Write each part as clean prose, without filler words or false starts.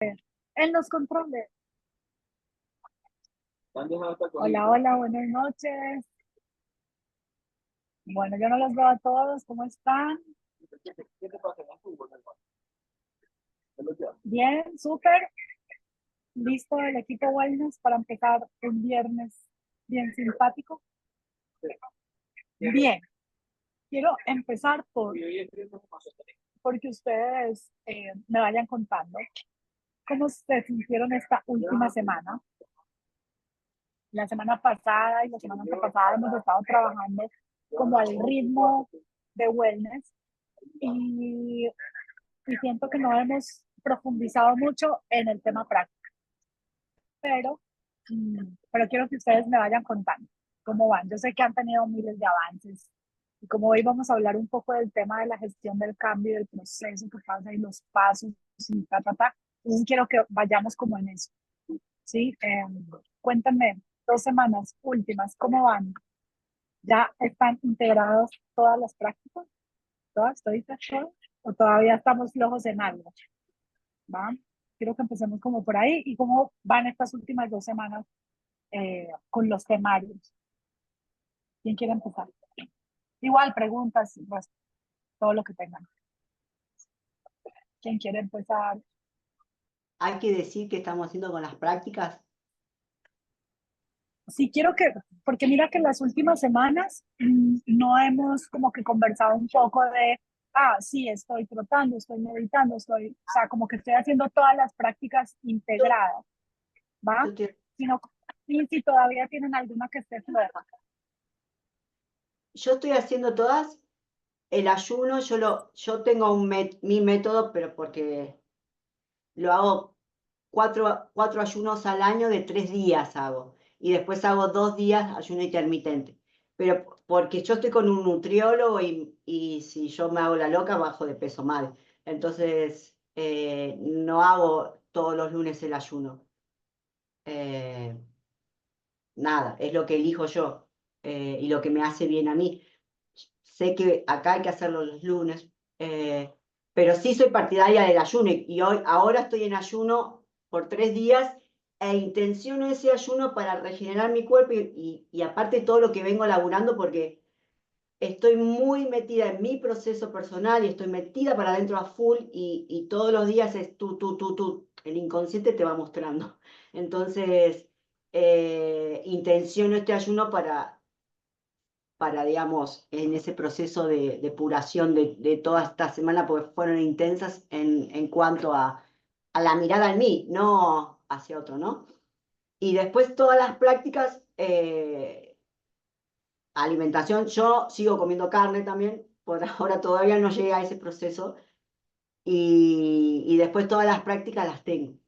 En los controles. Hola, hola, buenas noches. Bueno, yo no los veo a todos. ¿Cómo están? Bien, súper. Listo el equipo Wellness para empezar un viernes bien simpático. Bien, quiero empezar porque ustedes me vayan contando cómo se sintieron esta última semana. La semana pasada y la semana antepasada hemos estado trabajando como al ritmo de wellness y, y siento que no hemos profundizado mucho en el tema práctico, pero, pero quiero que ustedes me vayan contando cómo van. Yo sé que han tenido miles de avances y como hoy vamos a hablar un poco del tema de la gestión del cambio, del proceso que pasa y los pasos y entonces quiero que vayamos como en eso. ¿Sí? Cuéntame, 2 semanas últimas, ¿cómo van? ¿Ya están integrados todas las prácticas? ¿Todas? ¿Toditas? ¿Todas? ¿O todavía estamos flojos en algo? ¿Va? Quiero que empecemos como por ahí. ¿Y cómo van estas últimas 2 semanas con los temarios? ¿Quién quiere empezar? Igual, preguntas, pues, todo lo que tengan. ¿Quién quiere empezar? Hay que decir que estamos haciendo con las prácticas. Sí, quiero que, porque mira que en las últimas semanas no hemos como que conversado un poco de, sí, estoy trotando, estoy meditando, o sea, como que estoy haciendo todas las prácticas integradas, ¿va? Yo, te- Sino, y si todavía tienen alguna que esté floja. yo estoy haciendo todas. El ayuno, yo tengo mi método, pero porque lo hago cuatro ayunos al año de 3 días hago. Y después hago 2 días ayuno intermitente. Pero porque yo estoy con un nutriólogo y si yo me hago la loca, bajo de peso mal. Entonces, no hago todos los lunes el ayuno. Eh, Nada, es lo que elijo yo y lo que me hace bien a mí. Sé que acá hay que hacerlo los lunes, pero sí soy partidaria del ayuno y ahora estoy en ayuno por 3 días e intenciono ese ayuno para regenerar mi cuerpo y aparte todo lo que vengo laburando porque estoy muy metida en mi proceso personal y estoy metida para adentro a full y todos los días es tú. El inconsciente te va mostrando. Entonces, intenciono este ayuno digamos, en ese proceso de depuración de toda esta semana, porque fueron intensas en cuanto a la mirada en mí, no hacia otro, ¿no? Y después todas las prácticas, alimentación, yo sigo comiendo carne también, por ahora todavía no llegué a ese proceso, y después todas las prácticas las tengo.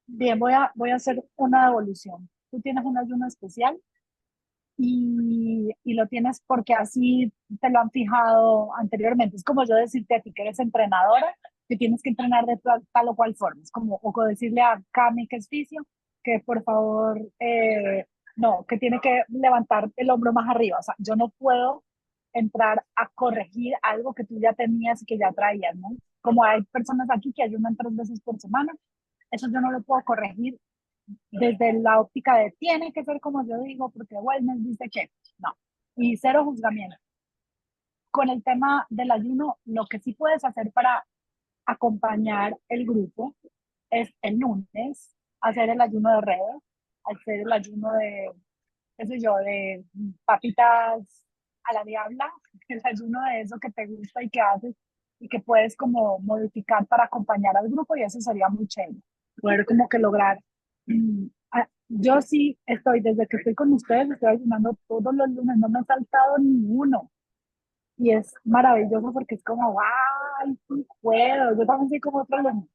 Bien, voy a hacer una evolución. Tú tienes un ayuno especial y lo tienes porque así te lo han fijado anteriormente. Es como yo decirte a ti que eres entrenadora, que tienes que entrenar de tal o cual forma. Es como o decirle a Cami, que es fisio, que por favor, no, que tiene que levantar el hombro más arriba. O sea, yo no puedo entrar a corregir algo que tú ya tenías y que ya traías, ¿no? Como hay personas aquí que ayunan 3 veces por semana, eso yo no lo puedo corregir desde la óptica de tiene que ser como yo digo, porque Wellness dice que no. Y cero juzgamiento. Con el tema del ayuno, lo que sí puedes hacer para acompañar el grupo es el lunes hacer el ayuno de redes, hacer el ayuno de, qué sé yo, de papitas a la diabla, el ayuno de eso que te gusta y que haces y que puedes como modificar para acompañar al grupo y eso sería muy chévere. Poder como que lograr. Yo sí estoy, desde que estoy con ustedes, estoy ayunando todos los lunes, no me he saltado ninguno. Y es maravilloso porque es como, ¡ay, sí puedo! Yo también soy como otro lunes.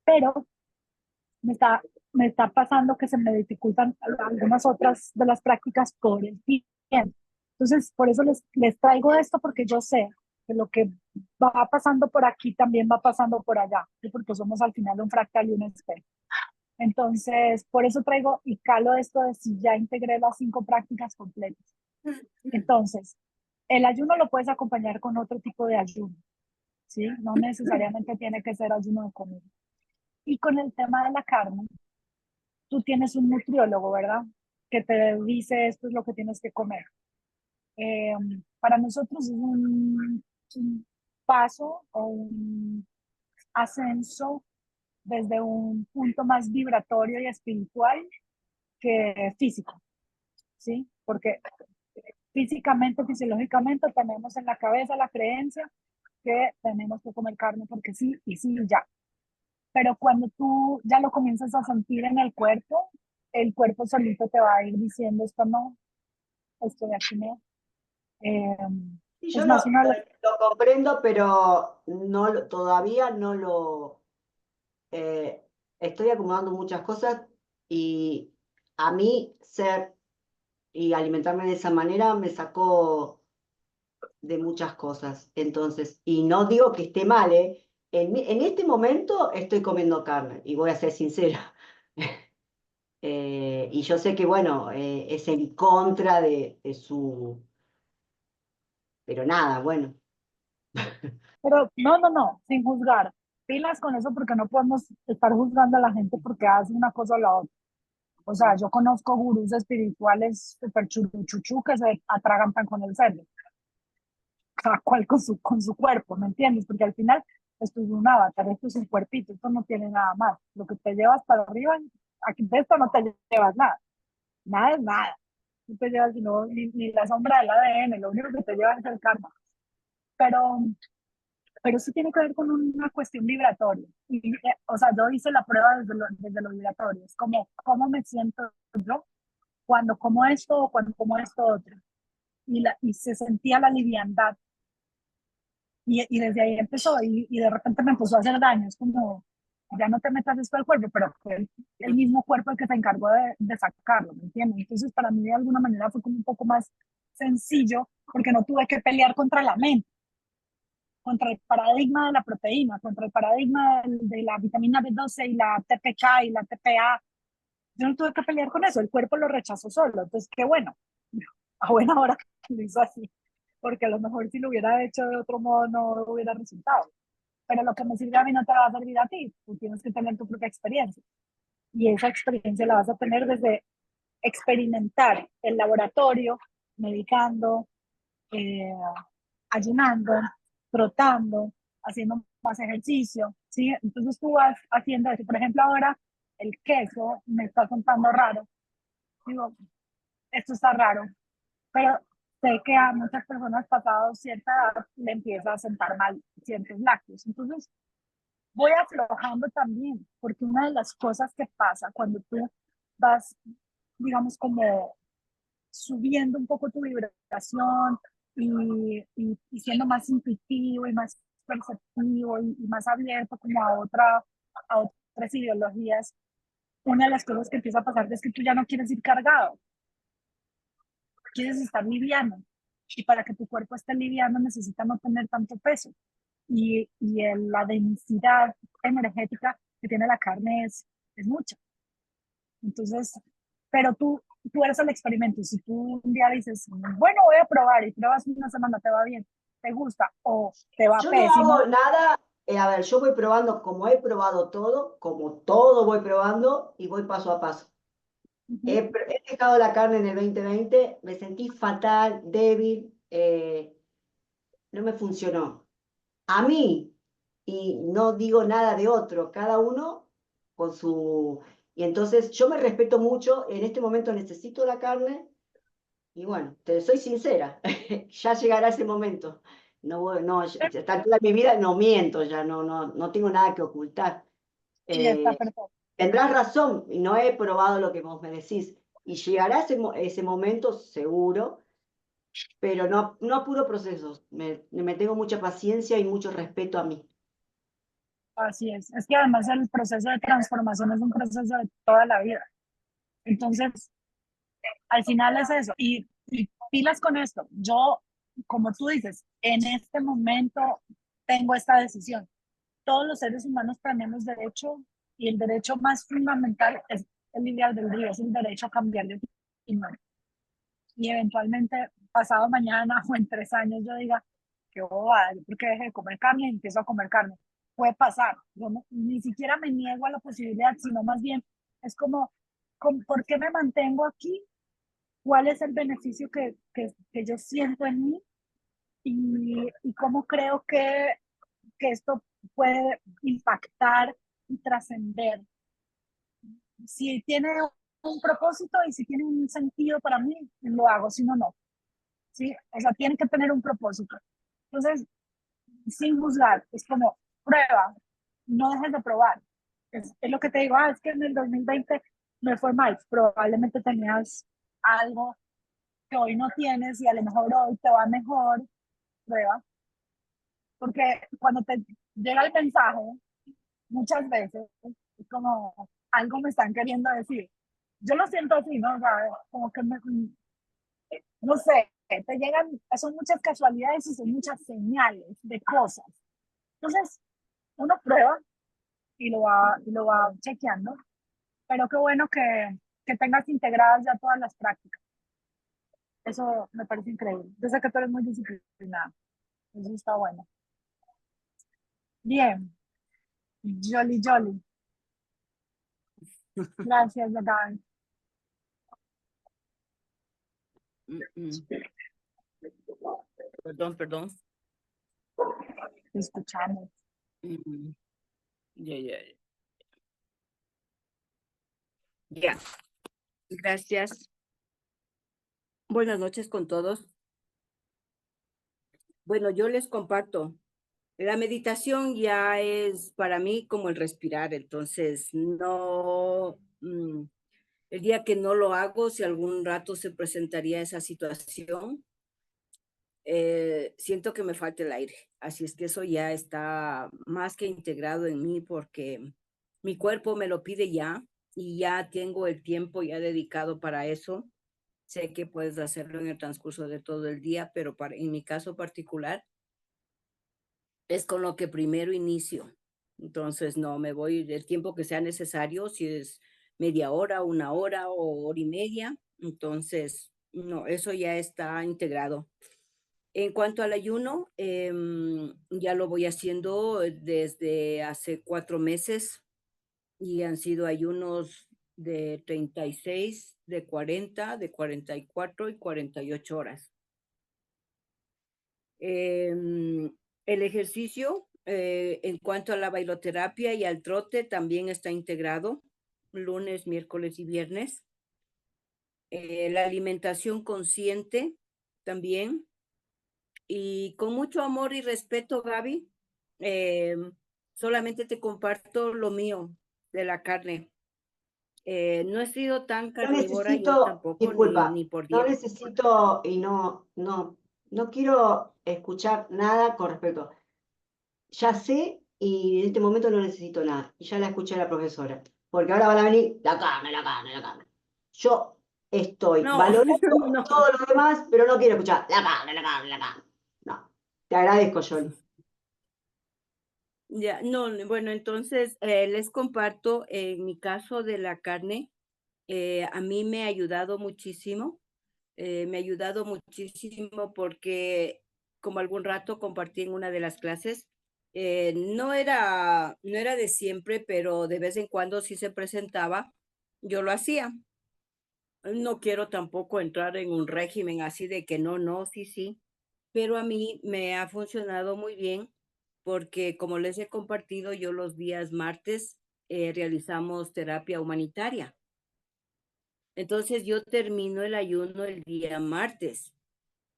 Pero me está, me está pasando que se me dificultan algunas otras de las prácticas por el tiempo. Entonces, por eso les traigo esto, porque yo sé que lo que va pasando por aquí también va pasando por allá, ¿sí? Porque somos al final un fractal y un espejo. Entonces, por eso traigo y calo esto de si ya integré las 5 prácticas completas. Entonces, el ayuno lo puedes acompañar con otro tipo de ayuno. ¿sí? No necesariamente tiene que ser ayuno de comida. Y con el tema de la carne, tú tienes un nutriólogo, ¿verdad? Que te dice esto es lo que tienes que comer. Eh, para nosotros es un paso o un ascenso desde un punto más vibratorio y espiritual que físico, ¿sí? Porque físicamente, fisiológicamente tenemos en la cabeza la creencia que tenemos que comer carne porque sí y sí y ya. Pero cuando tú ya lo comienzas a sentir en el cuerpo solito te va a ir diciendo esto no, esto de aquí no. Eh, Y es yo más, una de las... lo comprendo, pero todavía no eh, estoy acomodando muchas cosas y a mí ser y alimentarme de esa manera me sacó de muchas cosas. Entonces, y no digo que esté mal, ¿eh? En este momento estoy comiendo carne y voy a ser sincera. Y yo sé que, bueno, es en contra de su... Pero nada, bueno. Pero no, sin juzgar. Pilas con eso porque no podemos estar juzgando a la gente porque hace una cosa o la otra. O sea, yo conozco gurús espirituales súper churuchuchu que se atragantan con el cerdo, cada cual con su cuerpo, ¿me entiendes? Porque al final esto es un avatar, esto es un cuerpito, esto no tiene nada más. Lo que te llevas para arriba, aquí de esto no te llevas nada, nada es nada. No te llevas ni la sombra del ADN, lo único que te llevas es el karma. Pero, pero eso tiene que ver con una cuestión vibratoria. Y, o sea, yo hice la prueba desde lo vibratorio, es como, ¿cómo me siento yo cuando como esto o cuando como esto otro? Y se sentía la liviandad. Y desde ahí empezó y de repente me empezó a hacer daño. Es como, ya no te metas esto al cuerpo, pero fue el mismo cuerpo el que se encargó de sacarlo, ¿me entiendes? Entonces para mí de alguna manera fue como un poco más sencillo porque no tuve que pelear contra la mente, contra el paradigma de la proteína, contra el paradigma de la vitamina B12 y la TPK y la TPA. Yo no tuve que pelear con eso, el cuerpo lo rechazó solo. Entonces, qué bueno, a buena hora lo hizo así, porque a lo mejor si lo hubiera hecho de otro modo no hubiera resultado. Pero lo que me sirve a mí no te va a servir a ti, tú tienes que tener tu propia experiencia. Y esa experiencia la vas a tener desde experimentar el laboratorio, meditando, eh, ayunando, trotando, haciendo más ejercicio, ¿sí? Entonces tú vas haciendo eso. Por ejemplo, ahora el queso me está contando raro. Digo, esto está raro, pero sé que a muchas personas pasados cierta edad le empieza a sentar mal ciertos lácteos. Entonces, voy aflojando también, porque una de las cosas que pasa cuando tú vas, digamos, como subiendo un poco tu vibración y siendo más intuitivo y más perceptivo y más abierto como a otras ideologías, una de las cosas que empieza a pasar es que tú ya no quieres ir cargado, quieres estar liviano. Y para que tu cuerpo esté liviano necesita no tener tanto peso. La densidad energética que tiene la carne es mucha. Entonces, pero tú eres el experimento. Si tú un día dices, bueno, voy a probar y pruebas una semana, te va bien, te gusta o te va Yo no hago pésimo. nada, a ver, yo voy probando como he probado todo, como todo voy probando y voy paso a paso. Uh-huh. He dejado la carne en el 2020, me sentí fatal, débil, no me funcionó. A mí, y no digo nada de otro, cada uno con su... Y entonces yo me respeto mucho, en este momento necesito la carne y bueno, te soy sincera, ya llegará ese momento. No, ya a esta altura de mi vida no miento, ya no tengo nada que ocultar. Y está Eh, perfecto. Tendrás razón, y no he probado lo que vos me decís. Y llegará ese momento seguro, pero no apuro procesos. Me tengo mucha paciencia y mucho respeto a mí. Así es. Es que además el proceso de transformación es un proceso de toda la vida. Entonces, al final es eso. Y pilas con esto. Yo, como tú dices, en este momento tengo esta decisión. Todos los seres humanos tenemos derecho y el derecho más fundamental es el libre albedrío, es el derecho a cambiar de opinión. Y eventualmente, pasado mañana o en 3 años, yo diga, qué bobada, yo porque dejé de comer carne y empiezo a comer carne. Puede pasar, yo ni siquiera me niego a la posibilidad, sino más bien es como, ¿por qué me mantengo aquí? ¿Cuál es el beneficio que yo siento en mí? Y cómo creo que esto puede impactar y trascender. Si tiene un propósito y si tiene un sentido para mí, lo hago, si no, no. ¿Sí? O sea, tiene que tener un propósito. Entonces, sin juzgar, es como prueba, no dejes de probar. Es lo que te digo, es que en el 2020 me fue mal, probablemente tenías algo que hoy no tienes y a lo mejor hoy te va mejor, prueba, porque cuando te llega el mensaje, muchas veces es como algo me están queriendo decir. Yo lo siento así, ¿no? O sea, como que no sé, te llegan, son muchas casualidades y son muchas señales de cosas. Entonces, uno prueba y lo va chequeando, pero qué bueno que tengas integradas ya todas las prácticas. Eso me parece increíble. Yo sé que tú eres muy disciplinada. Eso está bueno. Bien, Jolly Jolly. Gracias, Gaby. Perdón, perdón. Te escuchamos. Ya, ya. Ya. Gracias. Buenas noches con todos. Bueno, yo les comparto. La meditación ya es para mí como el respirar, entonces no, el día que no lo hago, si algún rato se presentaría esa situación, siento que me falta el aire. Así es que eso ya está más que integrado en mí porque mi cuerpo me lo pide ya y ya tengo el tiempo ya dedicado para eso. Sé que puedes hacerlo en el transcurso de todo el día, pero en mi caso particular es con lo que primero inicio. Entonces, no, me voy del tiempo que sea necesario, si es media hora, una hora o hora y media. Entonces, no, eso ya está integrado. En cuanto al ayuno, ya lo voy haciendo desde hace 4 meses y han sido ayunos de 36, de 40, de 44 y 48 horas. El ejercicio, en cuanto a la bailoterapia y al trote, también está integrado lunes, miércoles y viernes. La alimentación consciente también. Y con mucho amor y respeto, Gaby, solamente te comparto lo mío de la carne. No he sido tan No carnívora yo necesito, tampoco, disculpa, ni por no dieta. necesito y no quiero escuchar nada con respecto. Ya sé y en este momento no necesito nada. Y ya la escuché a la profesora. Porque ahora van a venir la carne, la carne, la carne. Yo estoy No, valorando no. todo lo demás, pero no quiero escuchar la carne, la carne, la carne. No. Te agradezco, Johnny. Ya, no, bueno, entonces les comparto, en mi caso de la carne, a mí me ha ayudado muchísimo, me ha ayudado muchísimo porque como algún rato compartí en una de las clases, no era de siempre, pero de vez en cuando sí se presentaba, yo lo hacía. No quiero tampoco entrar en un régimen así de que no, no, sí, sí, pero a mí me ha funcionado muy bien porque como les he compartido, yo los días martes realizamos terapia humanitaria. Entonces yo termino el ayuno el día martes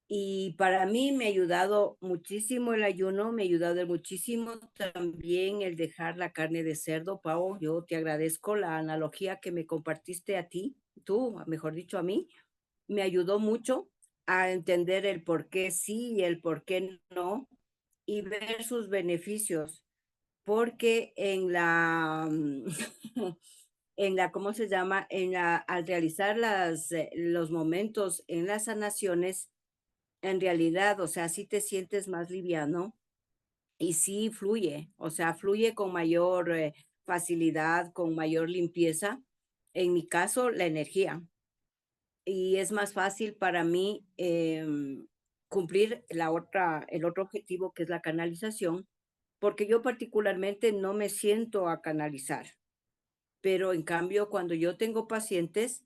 y para mí me ha ayudado muchísimo el ayuno, me ha ayudado muchísimo también el dejar la carne de cerdo, Pau. Yo te agradezco la analogía que me compartiste a ti, tú, mejor dicho, a mí me ayudó mucho a entender el por qué sí y el por qué no y ver sus beneficios, porque en la, ¿cómo se llama? Al realizar los momentos en las sanaciones, en realidad, o sea, sí te sientes más liviano y sí fluye, o sea, fluye con mayor facilidad, con mayor limpieza. En mi caso, la energía y es más fácil para mí cumplir el otro objetivo, que es la canalización, porque yo particularmente no me siento a canalizar, pero en cambio cuando yo tengo pacientes,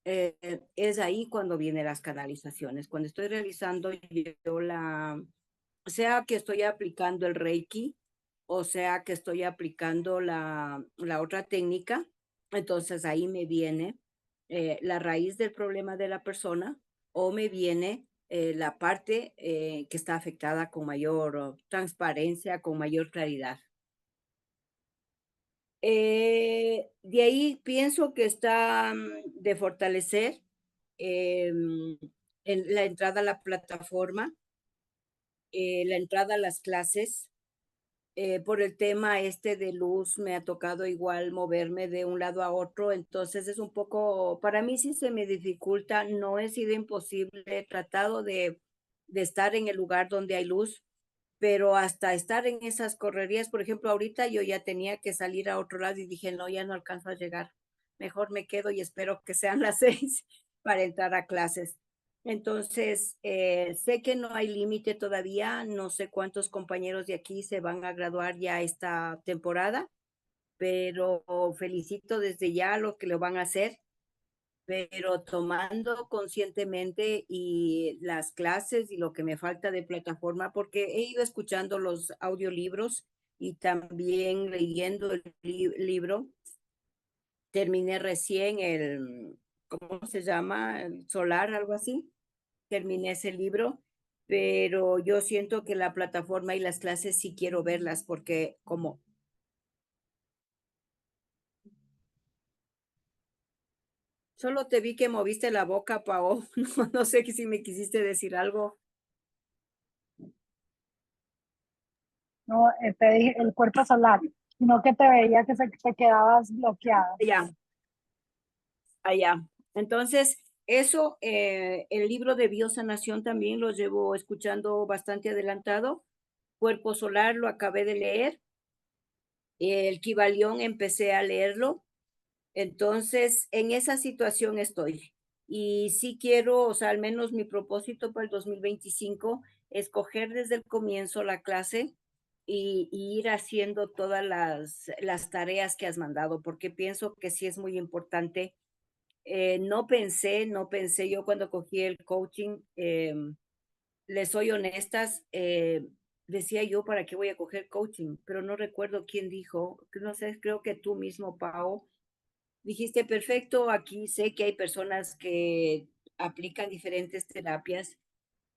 es ahí cuando vienen las canalizaciones, cuando estoy realizando yo sea que estoy aplicando el Reiki, o sea que estoy aplicando la otra técnica, entonces ahí me viene la raíz del problema de la persona o me viene la parte que está afectada con mayor transparencia, con mayor claridad. De ahí pienso que está de fortalecer en la entrada a la plataforma, la entrada a las clases. Por el tema este de luz, me ha tocado igual moverme de un lado a otro, entonces es un poco, para mí sí se me dificulta, no he sido imposible, he tratado de estar en el lugar donde hay luz, pero hasta estar en esas correrías, por ejemplo, ahorita yo ya tenía que salir a otro lado y dije, no, ya no alcanzo a llegar, mejor me quedo y espero que sean las 6 para entrar a clases. Entonces, sé que no hay límite todavía, no sé cuántos compañeros de aquí se van a graduar ya esta temporada, pero felicito desde ya a los que lo van a hacer, pero tomando conscientemente y las clases y lo que me falta de plataforma, porque he ido escuchando los audiolibros y también leyendo el libro. Terminé recién ¿cómo se llama? El Solar, algo así. Terminé ese libro, pero yo siento que la plataforma y las clases sí quiero verlas porque como solo te vi que moviste la boca, Pao, no sé si me quisiste decir algo. No, te dije el cuerpo solar, sino que te veía que te quedabas bloqueada. Ya, allá. Entonces, eso, el libro de biosanación también lo llevo escuchando bastante adelantado. Cuerpo solar lo acabé de leer. El Kybalión empecé a leerlo. Entonces, en esa situación estoy. Y sí quiero, o sea, al menos mi propósito para el 2025 es coger desde el comienzo la clase y ir haciendo todas las tareas que has mandado, porque pienso que sí es muy importante. No pensé yo cuando cogí el coaching, les soy honestas, decía yo, ¿para qué voy a coger coaching? Pero no recuerdo quién dijo, no sé, creo que tú mismo, Pau, dijiste, perfecto, aquí sé que hay personas que aplican diferentes terapias,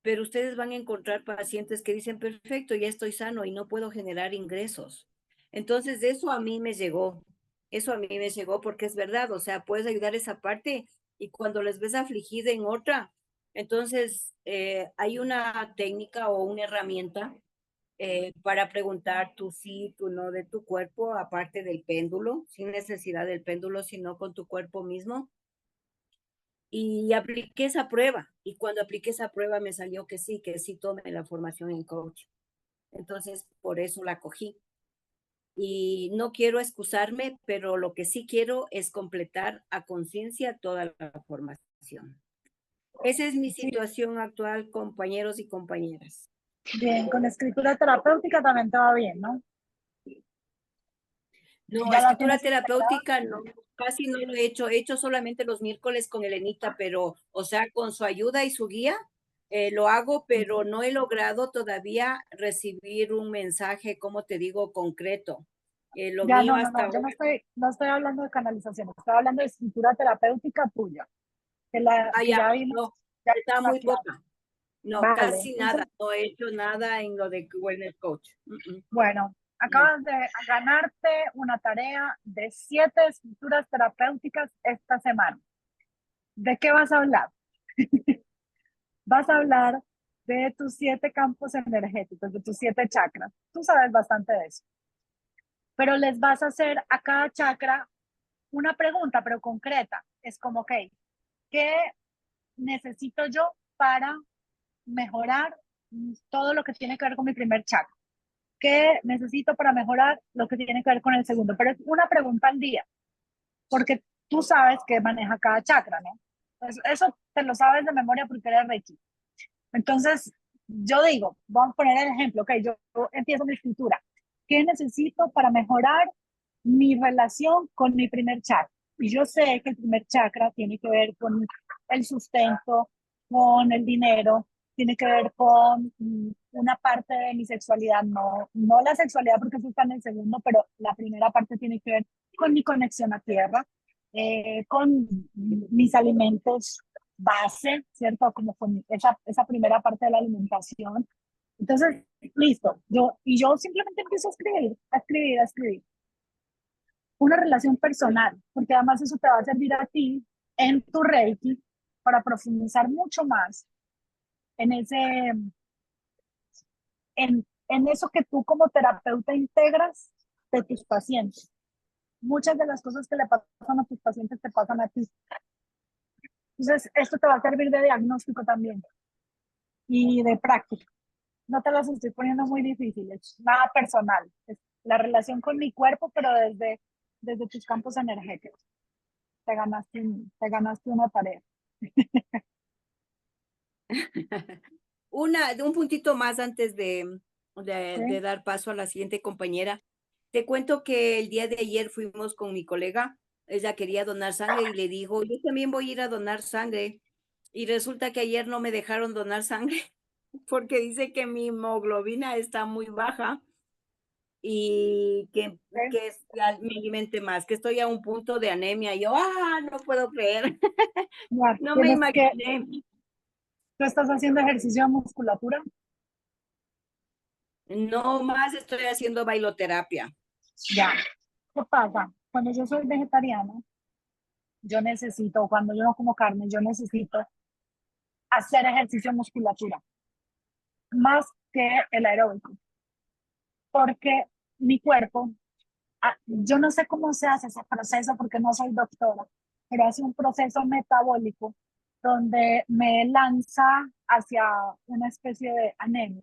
pero ustedes van a encontrar pacientes que dicen, perfecto, ya estoy sano y no puedo generar ingresos. Entonces, eso a mí me llegó, eso a mí me llegó porque es verdad, o sea, puedes ayudar esa parte y cuando les ves afligida en otra, entonces hay una técnica o una herramienta para preguntar tu sí, tu no de tu cuerpo, aparte del péndulo, sin necesidad del péndulo, sino con tu cuerpo mismo. Y apliqué esa prueba. Y cuando apliqué esa prueba me salió que sí tomé la formación en coach. Entonces, por eso la cogí. Y no quiero excusarme, pero lo que sí quiero es completar a conciencia toda la formación. Esa es mi Sí, situación actual, compañeros y compañeras. bien, con escritura terapéutica también te va bien, ¿no? No, Ya la escritura tienes integrada. terapéutica no, casi no lo he hecho solamente los miércoles con Elenita, pero, o sea, con su ayuda y su guía, lo hago, pero no he logrado todavía recibir un mensaje, como te digo, concreto. Lo Ya, mío no, no, hasta no, yo ahora no estoy hablando de canalización, estoy hablando de escritura terapéutica tuya, que ya, ya vimos, no, ya está vimos la muy clase. poca. No, Vale, casi entonces, nada, no he hecho nada en lo de Wellness Coach. bueno, No. acabas de ganarte una tarea de 7 escrituras terapéuticas esta semana. ¿De qué vas a hablar? Vas a hablar de tus 7 campos energéticos, de tus 7 chakras. Tú sabes bastante de eso. Pero les vas a hacer a cada chakra una pregunta, pero concreta. Es como, ok, ¿qué necesito yo para mejorar todo lo que tiene que ver con mi primer chakra? ¿Qué necesito para mejorar lo que tiene que ver con el segundo? Pero es una pregunta al día, porque tú sabes que maneja cada chakra, ¿no? Pues eso te lo sabes de memoria porque eres Reiki. Entonces, yo digo, vamos a poner el ejemplo, ok, yo empiezo mi escritura. ¿Qué necesito para mejorar mi relación con mi primer chakra? Y yo sé que el primer chakra tiene que ver con el sustento, con el dinero, tiene que ver con una parte de mi sexualidad, no la sexualidad porque eso está en el segundo, pero la primera parte tiene que ver con mi conexión a tierra, con mis alimentos base, ¿cierto? Como con esa primera parte de la alimentación. Entonces, listo, yo simplemente empiezo a escribir, a escribir, a escribir. Una relación personal, porque además eso te va a servir a ti en tu Reiki para profundizar mucho más en en eso que tú como terapeuta integras de tus pacientes. Muchas de las cosas que le pasan a tus pacientes te pasan a ti. Entonces, esto te va a servir de diagnóstico también y de práctica. No te las estoy poniendo muy difíciles, nada personal. Es la relación con mi cuerpo, pero desde tus campos energéticos. Te ganaste una tarea. Un puntito más antes ¿Sí? de dar paso a la siguiente compañera. Te cuento que el día de ayer fuimos con mi colega, ella quería donar sangre y le dijo, yo también voy a ir a donar sangre. Y resulta que ayer no me dejaron donar sangre porque dice que mi hemoglobina está muy baja y ¿Sí? que ya me alimente más, que estoy a un punto de anemia. Y yo, no puedo creer, Ya, no me que, imaginé. tú estás haciendo ejercicio de musculatura. No más estoy haciendo bailoterapia. Ya. ¿Qué pasa? Cuando yo soy vegetariana, yo necesito, cuando yo no como carne, yo necesito hacer ejercicio de musculatura, más que el aeróbico, porque mi cuerpo, yo no sé cómo se hace ese proceso porque no soy doctora, pero hace un proceso metabólico donde me lanza hacia una especie de anemia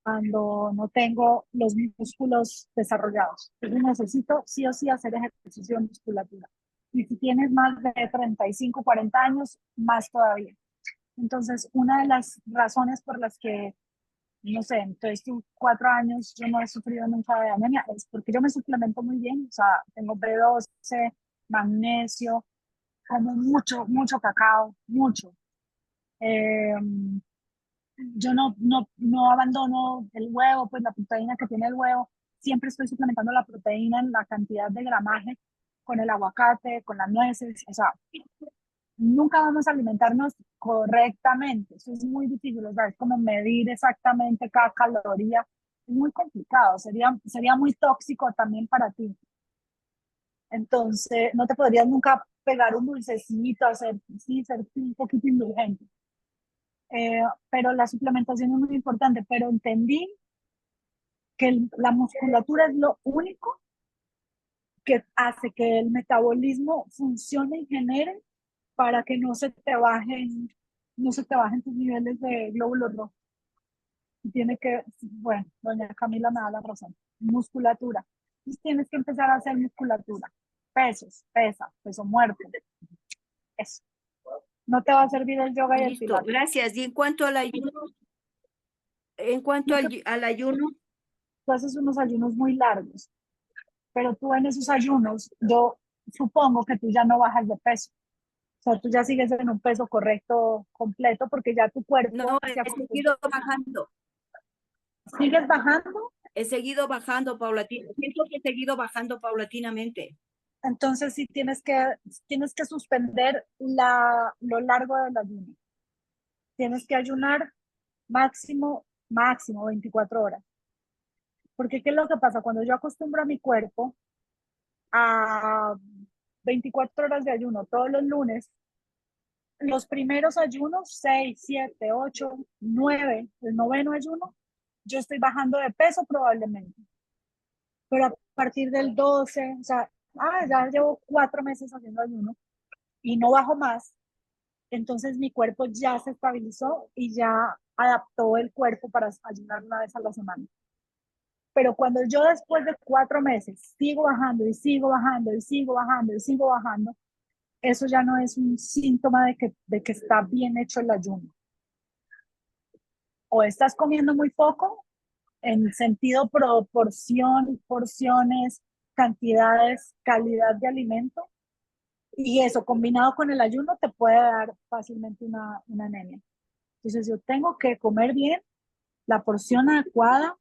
cuando no tengo los músculos desarrollados. Entonces necesito sí o sí hacer ejercicio de musculatura. Y si tienes más de 35, 40 años, más todavía. Entonces, una de las razones por las que no sé, entonces 4 años yo no he sufrido nunca de anemia, es porque yo me suplemento muy bien, o sea, tengo B12, magnesio, como mucho, mucho cacao, mucho. Eh, yo no abandono el huevo, pues la proteína que tiene el huevo, siempre estoy suplementando la proteína en la cantidad de gramaje con el aguacate, con las nueces, o sea, nunca vamos a alimentarnos correctamente. Eso es muy difícil, o sea, es como medir exactamente cada caloría. Es muy complicado, sería muy tóxico también para ti. Entonces, no te podrías nunca pegar un dulcecito, sí, ser un poquito indulgente. Pero la suplementación es muy importante, pero entendí que la musculatura es lo único que hace que el metabolismo funcione y genere para que no se te bajen tus niveles de glóbulos rojos. Tiene que, bueno, doña Camila me da la razón, musculatura. Entonces tienes que empezar a hacer musculatura, peso muerto, eso. No te va a servir el yoga y el Listo, pilates. gracias. Y en cuanto al ayuno, en cuanto Lo que al ayuno, tú haces unos ayunos muy largos, pero tú en esos ayunos, yo supongo que tú ya no bajas de peso. O sea, tú ya sigues en un peso correcto, completo, porque ya tu no, cuerpo se he acostumbra. seguido bajando. ¿Sigues bajando? He seguido bajando paulatinamente. Siento que he seguido bajando paulatinamente. Entonces sí tienes que suspender lo largo del ayuno. Tienes que ayunar máximo 24 horas. Porque ¿qué es lo que pasa? Cuando yo acostumbro a mi cuerpo a 24 horas de ayuno todos los lunes, los primeros ayunos, 6, 7, 8, 9, el noveno ayuno, yo estoy bajando de peso probablemente. Pero a partir del 12, o sea, ya llevo 4 meses haciendo ayuno y no bajo más, entonces mi cuerpo ya se estabilizó y ya adaptó el cuerpo para ayunar una vez a la semana. Pero cuando yo después de 4 meses sigo bajando y sigo bajando y sigo bajando y sigo bajando, eso ya no es un síntoma de que está bien hecho el ayuno. o estás comiendo muy poco, en sentido proporción, porciones, cantidades, calidad de alimento, y eso combinado con el ayuno te puede dar fácilmente una anemia. Entonces yo tengo que comer bien, la porción adecuada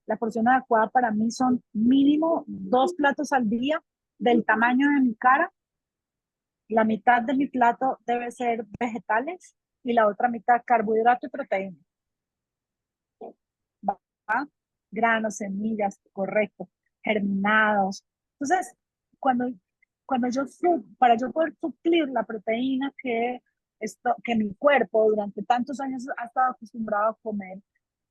para mí son mínimo 2 platos al día del tamaño de mi cara. La mitad de mi plato debe ser vegetales y la otra mitad carbohidrato y proteína. ¿Va? Granos, semillas, correcto, germinados. Entonces, cuando, para yo poder suplir la proteína que mi cuerpo durante tantos años ha estado acostumbrado a comer,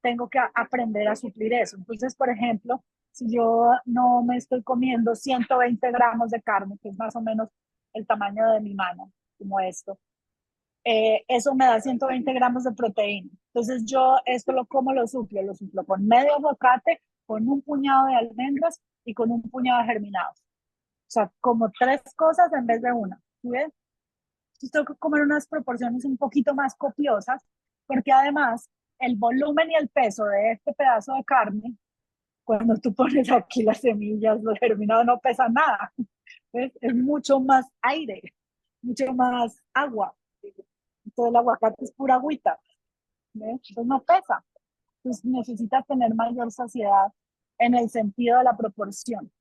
tengo que aprender a suplir eso. Entonces, por ejemplo, si yo no me estoy comiendo 120 gramos de carne, que es más o menos el tamaño de mi mano, como esto, eso me da 120 gramos de proteína. Entonces yo esto lo suplo con medio aguacate, con un puñado de almendras y con un puñado de germinados. O sea, como 3 cosas en vez de una. ¿Sí ves? Entonces tengo que comer unas proporciones un poquito más copiosas, porque además el volumen y el peso de este pedazo de carne, cuando tú pones aquí las semillas, los germinados, no pesa nada. ¿Ves? Es mucho más aire, mucho más agua. Entonces el aguacate es pura agüita, ¿ves? Entonces no pesa. Entonces necesitas tener mayor saciedad en el sentido de la proporción.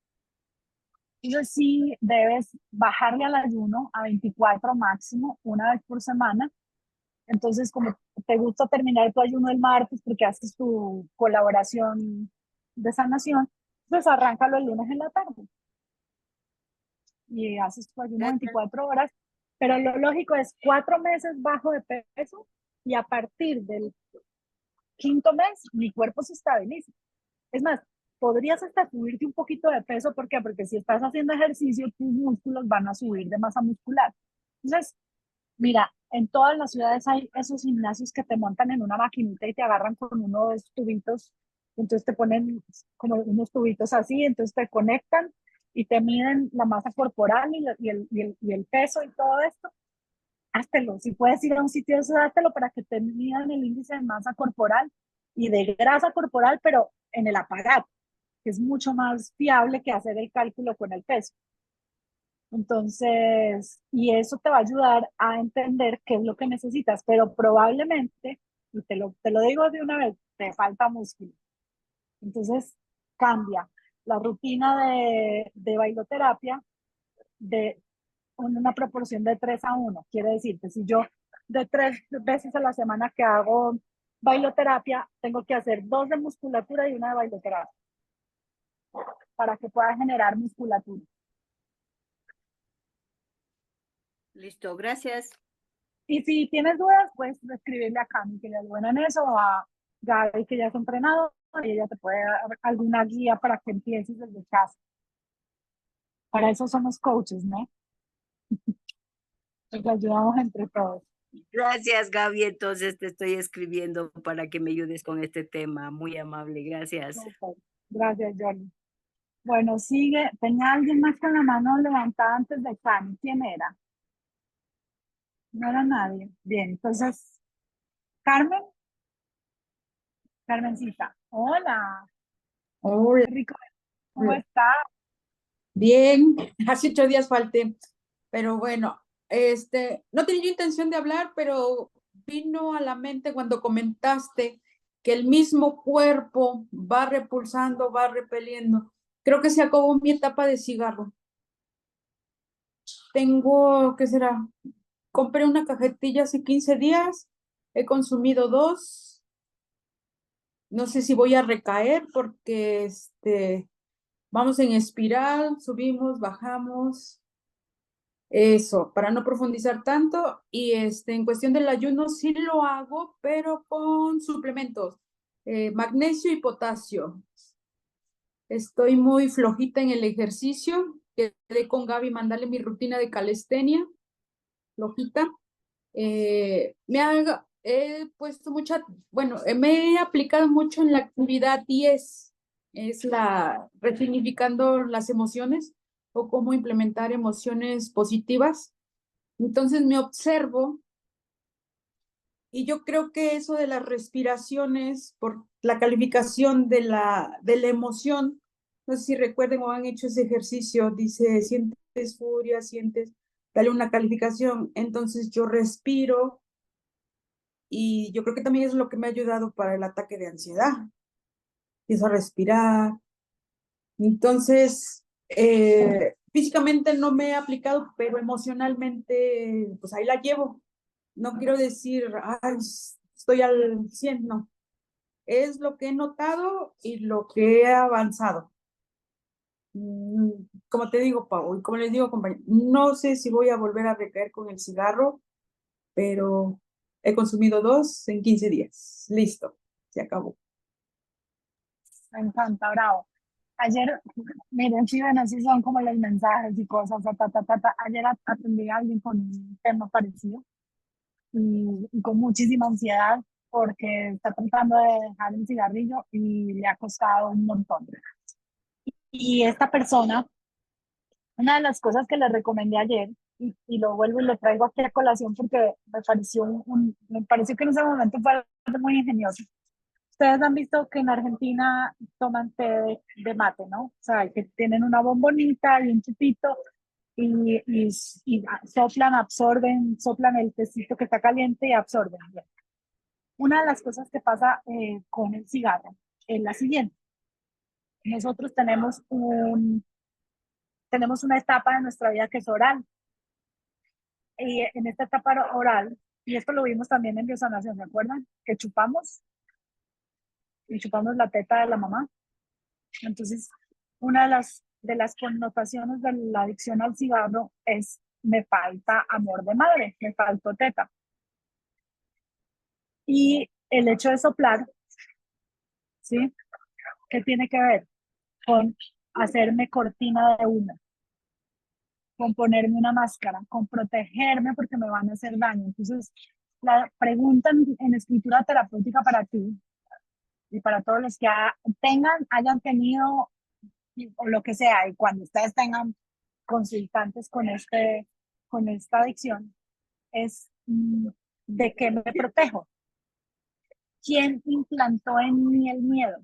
Entonces sí debes bajarle al ayuno a 24 máximo, una vez por semana. Entonces, como te gusta terminar tu ayuno el martes porque haces tu colaboración de sanación, pues arráncalo el lunes en la tarde y haces tu ayuno Gracias. 24 horas. Pero lo lógico es 4 meses bajo de peso y a partir del 5.º mes mi cuerpo se estabiliza. Es más, podrías hasta subirte un poquito de peso. ¿Por qué? Porque si estás haciendo ejercicio, tus músculos van a subir de masa muscular. Entonces, mira, en todas las ciudades hay esos gimnasios que te montan en una maquinita y te agarran con unos tubitos. Entonces te ponen como unos tubitos así, entonces te conectan y te miden la masa corporal y el peso y todo esto. Háztelo. Si puedes ir a un sitio de eso, háztelo para que te midan el índice de masa corporal y de grasa corporal, pero en el aparato, que es mucho más fiable que hacer el cálculo con el peso. Entonces, y eso te va a ayudar a entender qué es lo que necesitas, pero probablemente, y te lo digo de una vez, te falta músculo. Entonces, cambia la rutina de bailoterapia de una proporción de 3 a 1. Quiere decir que si yo de 3 veces a la semana que hago bailoterapia, tengo que hacer 2 de musculatura y una de bailoterapia para que pueda generar musculatura. Listo, gracias. Y si tienes dudas, puedes escribirle a Cami, que le ayudan en eso, o a Gaby, que ya es entrenado, y ella te puede dar alguna guía para que empieces desde casa. Para eso somos coaches, ¿no? Nos ayudamos entre todos. Gracias, Gaby. Entonces te estoy escribiendo para que me ayudes con este tema. Muy amable, gracias. Súper. Gracias, Johnny. Bueno, sigue. Tenía alguien más con la mano levantada antes de Cami. ¿Quién era? No era nadie. Bien, entonces, Carmen. Carmencita. Hola. Hola, Qué rico. ¿Cómo estás? bien, hace 8 días falté, pero bueno, no tenía yo intención de hablar, pero vino a la mente cuando comentaste que el mismo cuerpo va repulsando, va repeliendo. Creo que se acabó mi etapa de cigarro. Tengo, ¿qué será? Compré una cajetilla hace 15 días, he consumido 2. No sé si voy a recaer porque vamos en espiral, subimos, bajamos. Eso, para no profundizar tanto. Y en cuestión del ayuno sí lo hago, pero con suplementos, magnesio y potasio. Estoy muy flojita en el ejercicio. Quedé con Gaby mandarle mi rutina de calistenia, flojita. He puesto me he aplicado mucho en la actividad 10, es resignificando las emociones o cómo implementar emociones positivas. Entonces me observo Y yo creo que eso de las respiraciones, por la calificación de la emoción, no sé si recuerden o han hecho ese ejercicio, dice, sientes furia, sientes, dale una calificación. Entonces yo respiro y yo creo que también es lo que me ha ayudado para el ataque de ansiedad. Empiezo a respirar. Entonces, físicamente no me he aplicado, pero emocionalmente, pues ahí la llevo. No quiero decir, ay, estoy al 100, no. Es lo que he notado y lo que he avanzado. Como te digo, Pau, y como les digo, compañero, no sé si voy a volver a recaer con el cigarro, pero he consumido 2 en 15 días. Listo, se acabó. Me encanta, bravo. Ayer, miren, sí, ven, así son como los mensajes y cosas, Ayer atendí a alguien con un tema parecido y con muchísima ansiedad porque está tratando de dejar el cigarrillo y le ha costado un montón. Y esta persona, una de las cosas que le recomendé ayer, y lo vuelvo y lo traigo aquí a colación porque me pareció que en ese momento fue algo muy ingenioso. Ustedes han visto que en Argentina toman té de mate, ¿no? O sea, que tienen una bombonita y un chupito y soplan, absorben, soplan el tecito que está caliente y absorben. Bien. Una de las cosas que pasa con el cigarro es la siguiente. Nosotros tenemos una etapa de nuestra vida que es oral. Y en esta etapa oral, y esto lo vimos también en biosanación, ¿se acuerdan? Que chupamos y chupamos la teta de la mamá. Entonces, una de las connotaciones de la adicción al cigarro es me falta amor de madre, me faltó teta. Y el hecho de soplar, ¿sí? ¿Qué tiene que ver? Con hacerme cortina de humo, con ponerme una máscara, con protegerme porque me van a hacer daño. Entonces, la pregunta en escritura terapéutica para ti y para todos los que hayan tenido o lo que sea, y cuando ustedes tengan consultantes con esta adicción, es ¿de qué me protejo? ¿Quién implantó en mí el miedo?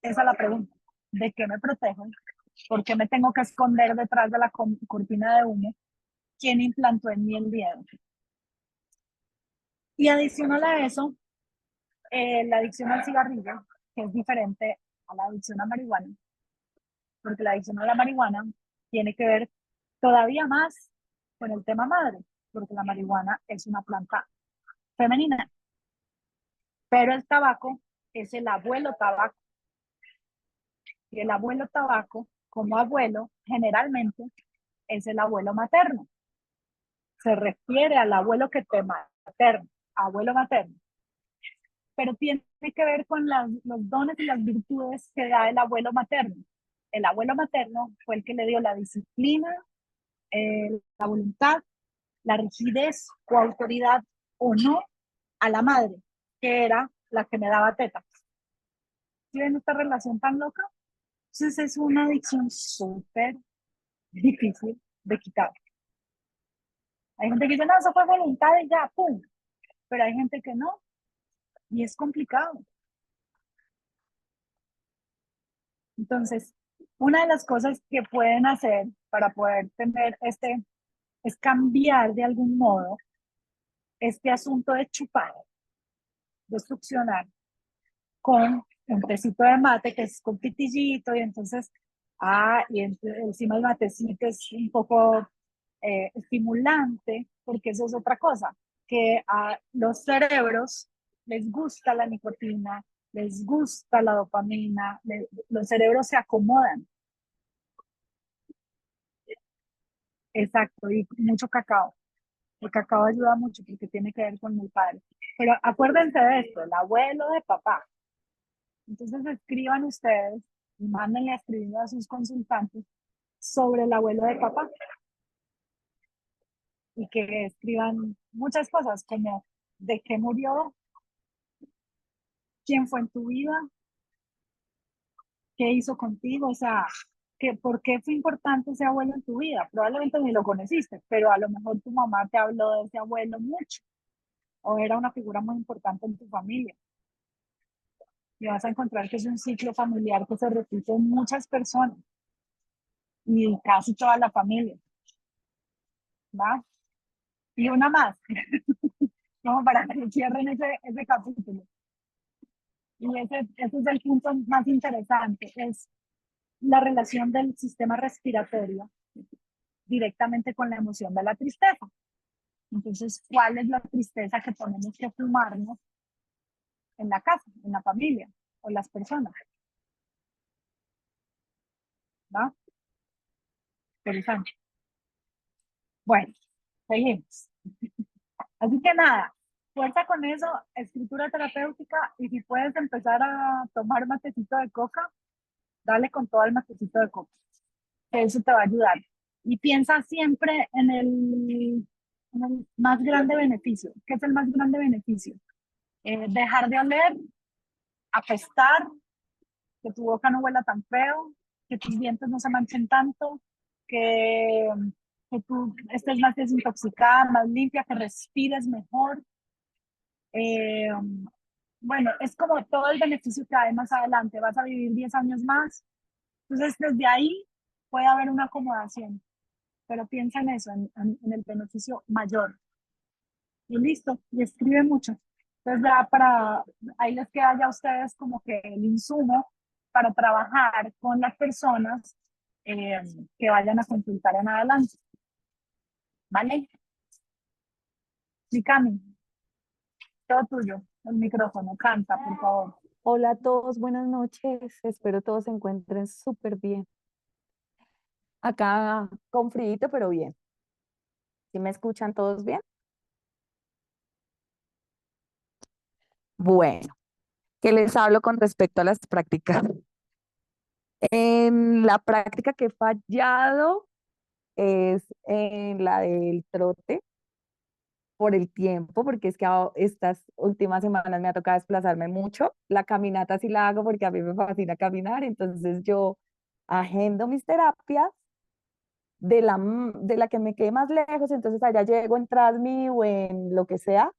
Esa es la pregunta. ¿De qué me protejo? ¿Por qué me tengo que esconder detrás de la cortina de humo? ¿Quién implantó en mí el miedo? Y adicional a eso, la adicción al cigarrillo, que es diferente a la adicción a marihuana, porque la adicción a la marihuana tiene que ver todavía más con el tema madre, porque la marihuana es una planta femenina, pero el tabaco es el abuelo tabaco, y el abuelo tabaco, como abuelo, generalmente es el abuelo materno. Se refiere al abuelo que te materno, abuelo materno, pero tiene que ver con los dones y las virtudes que da el abuelo materno. El abuelo materno fue el que le dio la disciplina, la voluntad, la rigidez o autoridad o no a la madre, que era la que me daba teta. ¿Sí ven esta relación tan loca? Entonces es una adicción súper difícil de quitar. Hay gente que dice, no, eso fue voluntad y ya, pum. Pero hay gente que no, y es complicado. Entonces, una de las cosas que pueden hacer para poder tener es cambiar de algún modo este asunto de chupar, de succionar, con un tecito de mate que es con pitillito y entonces, encima el matecito es un poco estimulante, porque eso es otra cosa, que a los cerebros les gusta la nicotina, les gusta la dopamina, los cerebros se acomodan. Exacto, y mucho cacao. El cacao ayuda mucho porque tiene que ver con el padre. Pero acuérdense de esto, el abuelo de papá. Entonces escriban ustedes y mándenle a escribir a sus consultantes sobre el abuelo de papá y que escriban muchas cosas como de qué murió, quién fue en tu vida, qué hizo contigo, o sea, por qué fue importante ese abuelo en tu vida. Probablemente ni lo conociste, pero a lo mejor tu mamá te habló de ese abuelo mucho o era una figura muy importante en tu familia. Y vas a encontrar que es un ciclo familiar que se repite en muchas personas y casi toda la familia, ¿va? Y una más, como para que cierren ese capítulo. Y ese es el punto más interesante, es la relación del sistema respiratorio directamente con la emoción de la tristeza. Entonces, ¿cuál es la tristeza que tenemos que fumarnos en la casa, en la familia o las personas? ¿Va? Interesante. Bueno, seguimos. Así que nada, fuerza con eso, escritura terapéutica, y si puedes empezar a tomar matecito de coca, dale con todo el matecito de coca, que eso te va a ayudar. Y piensa siempre en el más grande beneficio. ¿Qué es el más grande beneficio? Dejar de oler, apestar, que tu boca no huela tan feo, que tus dientes no se manchen tanto, que, que tú estés más desintoxicada, más limpia, que respires mejor. Eh, bueno, es como todo el beneficio que hay más adelante. Vas a vivir 10 años más. Entonces, desde ahí puede haber una acomodación, pero piensa en eso, en el beneficio mayor. Y listo, y escribe mucho. Entonces, ya ahí les queda ya a ustedes como que el insumo para trabajar con las personas eh, que vayan a consultar en adelante. ¿Vale? Y Cami, todo tuyo, el micrófono, canta, por favor. Hola a todos, buenas noches. Espero todos se encuentren súper bien. Acá con frío, pero bien. ¿Sí me escuchan todos bien? Bueno, ¿qué les hablo con respecto a las prácticas? En la práctica que he fallado es en la del trote por el tiempo, porque es que estas últimas semanas me ha tocado desplazarme mucho. La caminata sí la hago porque a mí me fascina caminar, entonces yo agendo mis terapias de la que me quede más lejos, entonces allá llego en Transmi o en lo que sea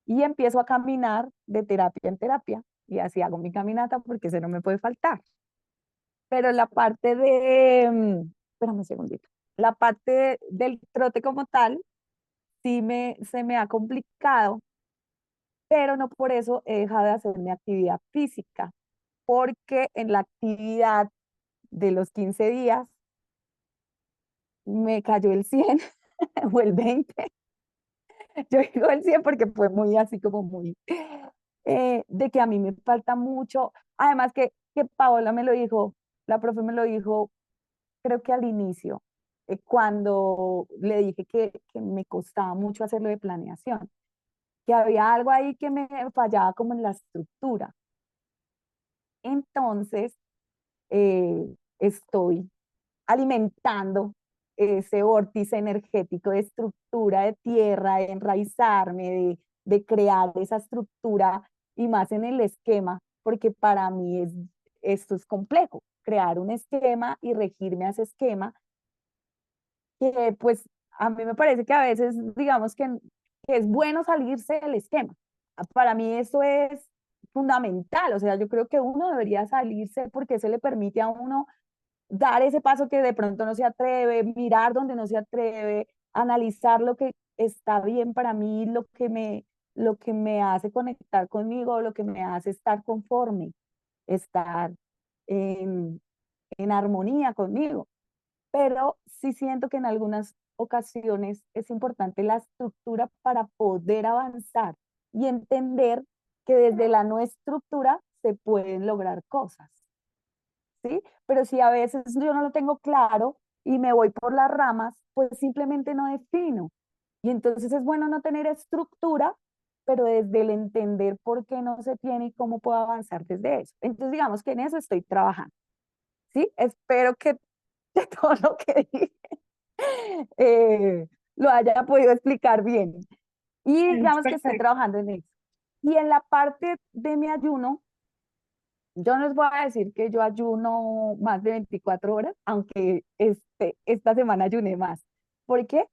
y empiezo a caminar de terapia en terapia y así hago mi caminata porque eso no me puede faltar. Pero la parte espérame un segundito, la parte del trote como tal, se me ha complicado, pero no por eso he dejado de hacer mi actividad física, porque en la actividad de los 15 días me cayó el 100 o el 20. Yo digo el 100 porque fue muy así como muy, de que a mí me falta mucho. Además que Paola me lo dijo, la profe me lo dijo, creo que al inicio, cuando le dije que me costaba mucho hacerlo de planeación, que había algo ahí que me fallaba como en la estructura. Entonces, estoy alimentando ese vórtice energético de estructura de tierra, de enraizarme, de crear esa estructura y más en el esquema, porque para mí esto es complejo, crear un esquema y regirme a ese esquema, que pues a mí me parece que a veces, digamos que es bueno salirse del esquema. Para mí eso es fundamental, o sea, yo creo que uno debería salirse porque eso le permite a uno dar ese paso que de pronto no se atreve, mirar donde no se atreve, analizar lo que está bien para mí, lo que me hace conectar conmigo, lo que me hace estar conforme, estar en, en armonía conmigo. Pero sí siento que en algunas ocasiones es importante la estructura para poder avanzar y entender que desde la no estructura se pueden lograr cosas. ¿Sí? Pero si a veces yo no lo tengo claro y me voy por las ramas, pues simplemente no defino. Y entonces es bueno no tener estructura, pero desde el entender por qué no se tiene y cómo puedo avanzar desde eso. Entonces digamos que en eso estoy trabajando. ¿Sí? Espero que de todo lo que dije lo haya podido explicar bien. Y Es digamos que estoy perfecto. trabajando en eso. Y en la parte de mi ayuno, yo no les voy a decir que yo ayuno más de 24 horas, aunque esta semana ayuné más. ¿Por qué?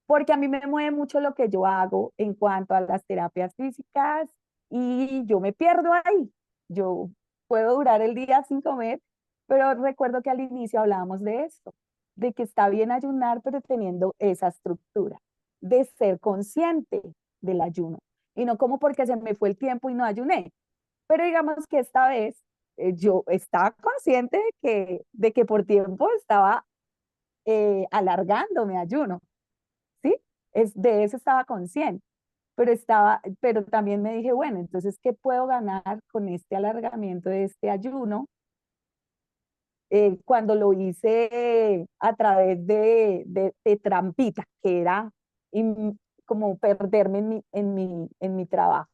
Porque a mí me mueve mucho lo que yo hago en cuanto a las terapias físicas y yo me pierdo ahí. Yo puedo durar el día sin comer, pero recuerdo que al inicio hablábamos de esto, de que está bien ayunar, pero teniendo esa estructura, de ser consciente del ayuno y no como porque se me fue el tiempo y no ayuné. Pero digamos que esta vez yo estaba consciente de que por tiempo estaba alargando mi ayuno, ¿sí? De eso estaba consciente, pero también me dije, bueno, entonces, ¿qué puedo ganar con este alargamiento de este ayuno? Cuando lo hice a través de trampita, que era como perderme en mi trabajo.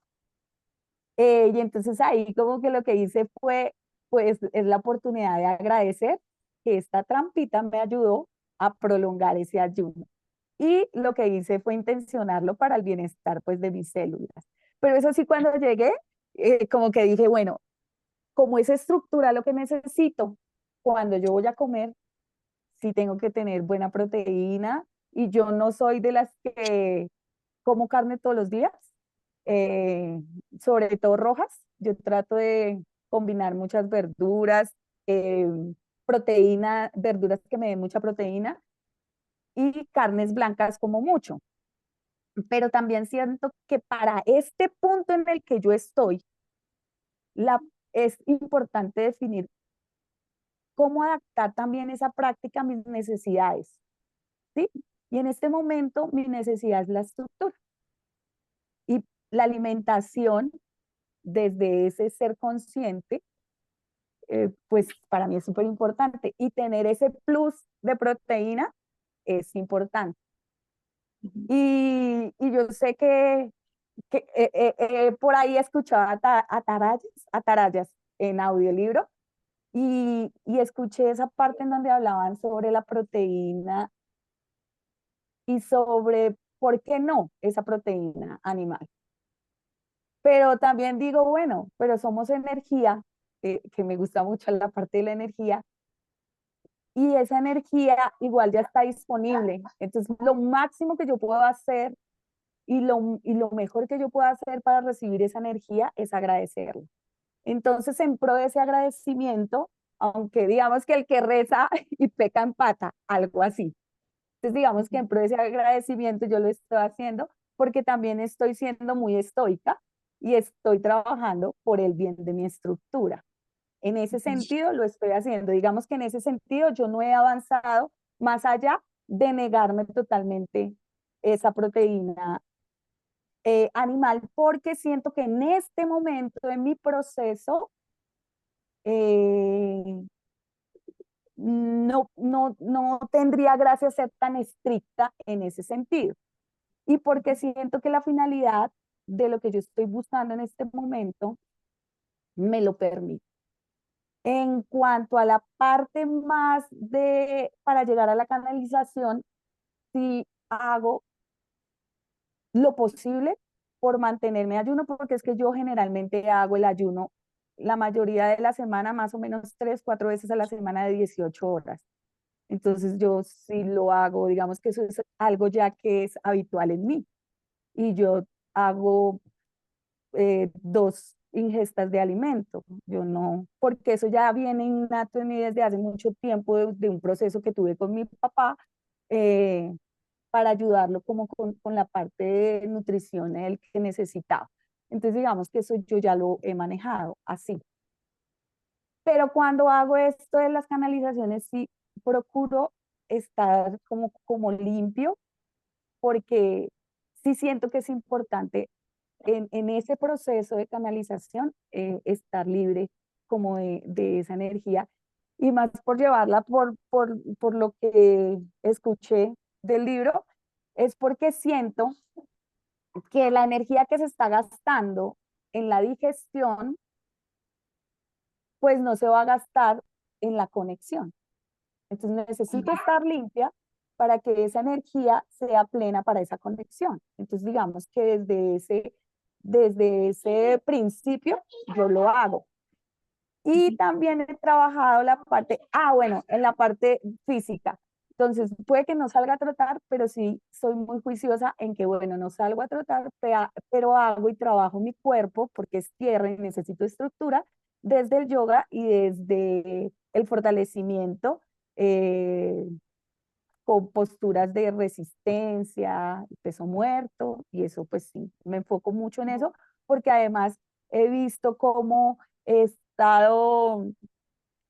Y entonces ahí como que lo que hice fue, pues, es la oportunidad de agradecer que esta trampita me ayudó a prolongar ese ayuno. Y lo que hice fue intencionarlo para el bienestar, pues, de mis células. Pero eso sí, cuando llegué, como que dije, bueno, como esa estructura lo que necesito, cuando yo voy a comer, sí tengo que tener buena proteína y yo no soy de las que como carne todos los días, eh, sobre todo rojas. Yo trato de combinar muchas verduras, eh, proteína, verduras que me den mucha proteína y carnes blancas como mucho. Pero también siento que para este punto en el que yo estoy, es importante definir cómo adaptar también esa práctica a mis necesidades, ¿sí? Y en este momento mi necesidad es la estructura y la alimentación desde ese ser consciente, pues para mí es súper importante. Y tener ese plus de proteína es importante. Y yo sé que por ahí escuchaba atarayas en audiolibro y escuché esa parte en donde hablaban sobre la proteína y sobre por qué no esa proteína animal. Pero también digo, bueno, pero somos energía, que me gusta mucho la parte de la energía, y esa energía igual ya está disponible. Entonces, lo máximo que yo puedo hacer y lo mejor que yo puedo hacer para recibir esa energía es agradecerla. Entonces, en pro de ese agradecimiento, aunque digamos que el que reza y peca empata, algo así. Entonces, digamos que en pro de ese agradecimiento yo lo estoy haciendo porque también estoy siendo muy estoica y estoy trabajando por el bien de mi estructura. En ese sentido lo estoy haciendo. Digamos que en ese sentido yo no he avanzado más allá de negarme totalmente esa proteína animal porque siento que en este momento de mi proceso eh, no tendría gracia ser tan estricta en ese sentido. Y porque siento que la finalidad de lo que yo estoy buscando en este momento me lo permite. En cuanto a la parte más para llegar a la canalización, sí hago lo posible por mantenerme ayuno, porque es que yo generalmente hago el ayuno la mayoría de la semana, más o menos 3, 4 veces a la semana de 18 horas. Entonces yo sí lo hago, digamos que eso es algo ya que es habitual en mí. Y yo hago 2 ingestas de alimento. Yo no, porque eso ya viene innato en mí desde hace mucho tiempo de un proceso que tuve con mi papá eh, para ayudarlo como con la parte de nutrición el que necesitaba. Entonces digamos que eso yo ya lo he manejado así. Pero cuando hago esto de las canalizaciones, sí procuro estar como limpio, porque sí siento que es importante en ese proceso de canalización estar libre como de esa energía y más por llevarla por lo que escuché del libro, es porque siento que la energía que se está gastando en la digestión, pues no se va a gastar en la conexión. Entonces necesito estar limpia para que esa energía sea plena para esa conexión. Entonces digamos que desde ese principio yo lo hago. Y también he trabajado la parte, bueno, en la parte física. Entonces, puede que no salga a trotar, pero sí soy muy juiciosa en que, bueno, no salgo a trotar, pero hago y trabajo mi cuerpo porque es tierra y necesito estructura desde el yoga y desde el fortalecimiento eh, con posturas de resistencia, peso muerto, y eso pues sí, me enfoco mucho en eso, porque además he visto cómo he estado,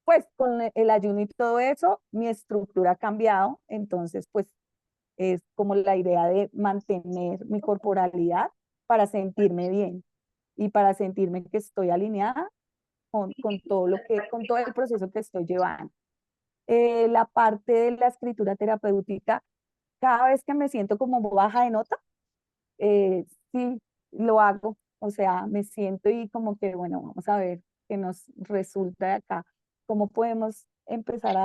pues con el ayuno y todo eso, mi estructura ha cambiado, entonces pues es como la idea de mantener mi corporalidad para sentirme bien y para sentirme que estoy alineada con todo con todo el proceso que estoy llevando. La parte de la escritura terapéutica, cada vez que me siento como baja de nota, sí, lo hago. O sea, me siento y como que, bueno, vamos a ver qué nos resulta de acá, cómo podemos empezar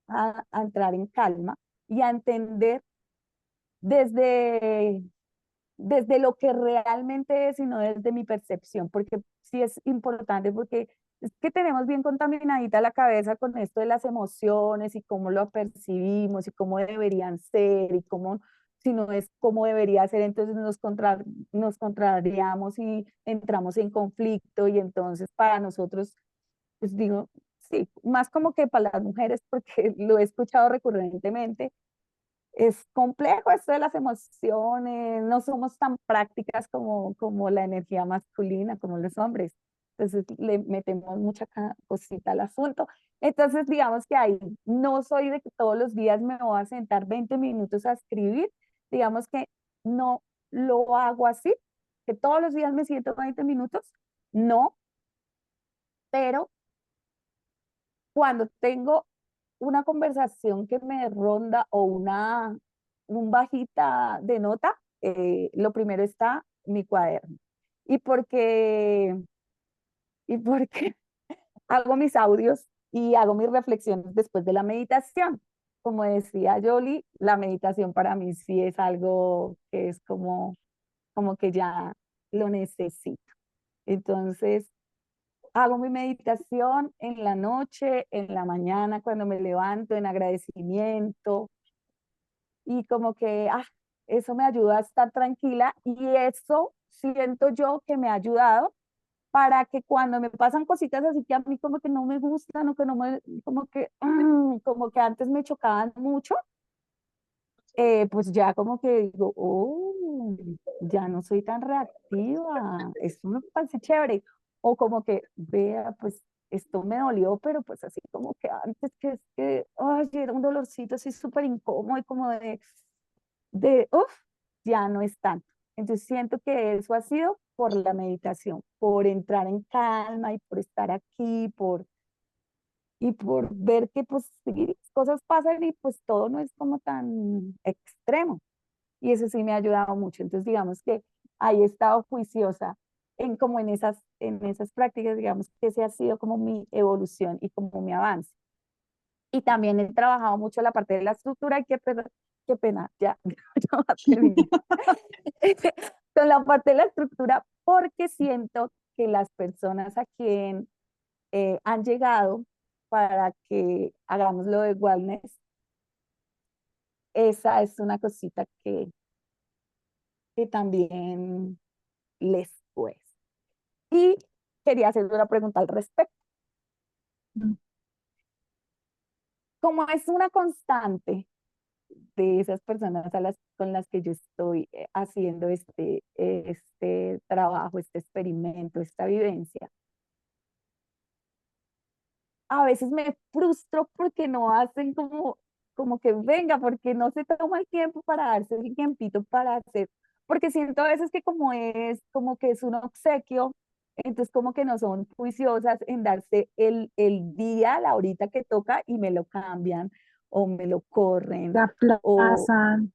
a entrar en calma y a entender desde, desde lo que realmente es y no desde mi percepción, porque sí es importante, porque es que tenemos bien contaminadita la cabeza con esto de las emociones y cómo lo percibimos y cómo deberían ser y cómo, si no es cómo debería ser, entonces nos contrariamos y entramos en conflicto y entonces para nosotros, pues digo, sí, más como que para las mujeres, porque lo he escuchado recurrentemente, es complejo esto de las emociones, no somos tan prácticas como la energía masculina, como los hombres. Entonces le metemos mucha cosita al asunto. Entonces digamos que ahí no soy de que todos los días me voy a sentar 20 minutos a escribir, digamos que no lo hago así, que todos los días me siento 20 minutos, no, pero cuando tengo una conversación que me ronda o un bajita de nota, lo primero está mi cuaderno. Y porque hago mis audios y hago mis reflexiones después de la meditación. Como decía Yoli, la meditación para mí sí es algo que es como que ya lo necesito. Entonces, hago mi meditación en la noche, en la mañana, cuando me levanto, en agradecimiento y como que eso me ayuda a estar tranquila y eso siento yo que me ha ayudado para que cuando me pasan cositas así que a mí como que no me gustan o que no me, como que antes me chocaban mucho, pues ya como que digo, oh, ya no soy tan reactiva, esto me parece chévere. O como que, vea, pues esto me dolió, pero pues así como que antes que es que, ay, era un dolorcito así súper incómodo y como uff, ya no es tanto. Entonces siento que eso ha sido por la meditación, por entrar en calma y por estar aquí, y por ver que pues sí, cosas pasan y pues todo no es como tan extremo. Y eso sí me ha ayudado mucho. Entonces digamos que ahí he estado juiciosa como en esas prácticas, digamos que ese ha sido como mi evolución y como mi avance. Y también he trabajado mucho la parte de la estructura y qué pena, ya, ya va a terminar. Con la parte de la estructura porque siento que las personas a quien han llegado para que hagamos lo de wellness, esa es una cosita que también les cuesta. Y quería hacer una pregunta al respecto. Como es una constante de esas personas con las que yo estoy haciendo este trabajo, este experimento, esta vivencia, a veces me frustro porque no hacen como que venga, porque no se toma el tiempo para darse el tiempito para hacer, porque siento a veces que como que es un obsequio, entonces como que no son juiciosas en darse el día, la horita que toca y me lo cambian o me lo corren Se o, aplazan,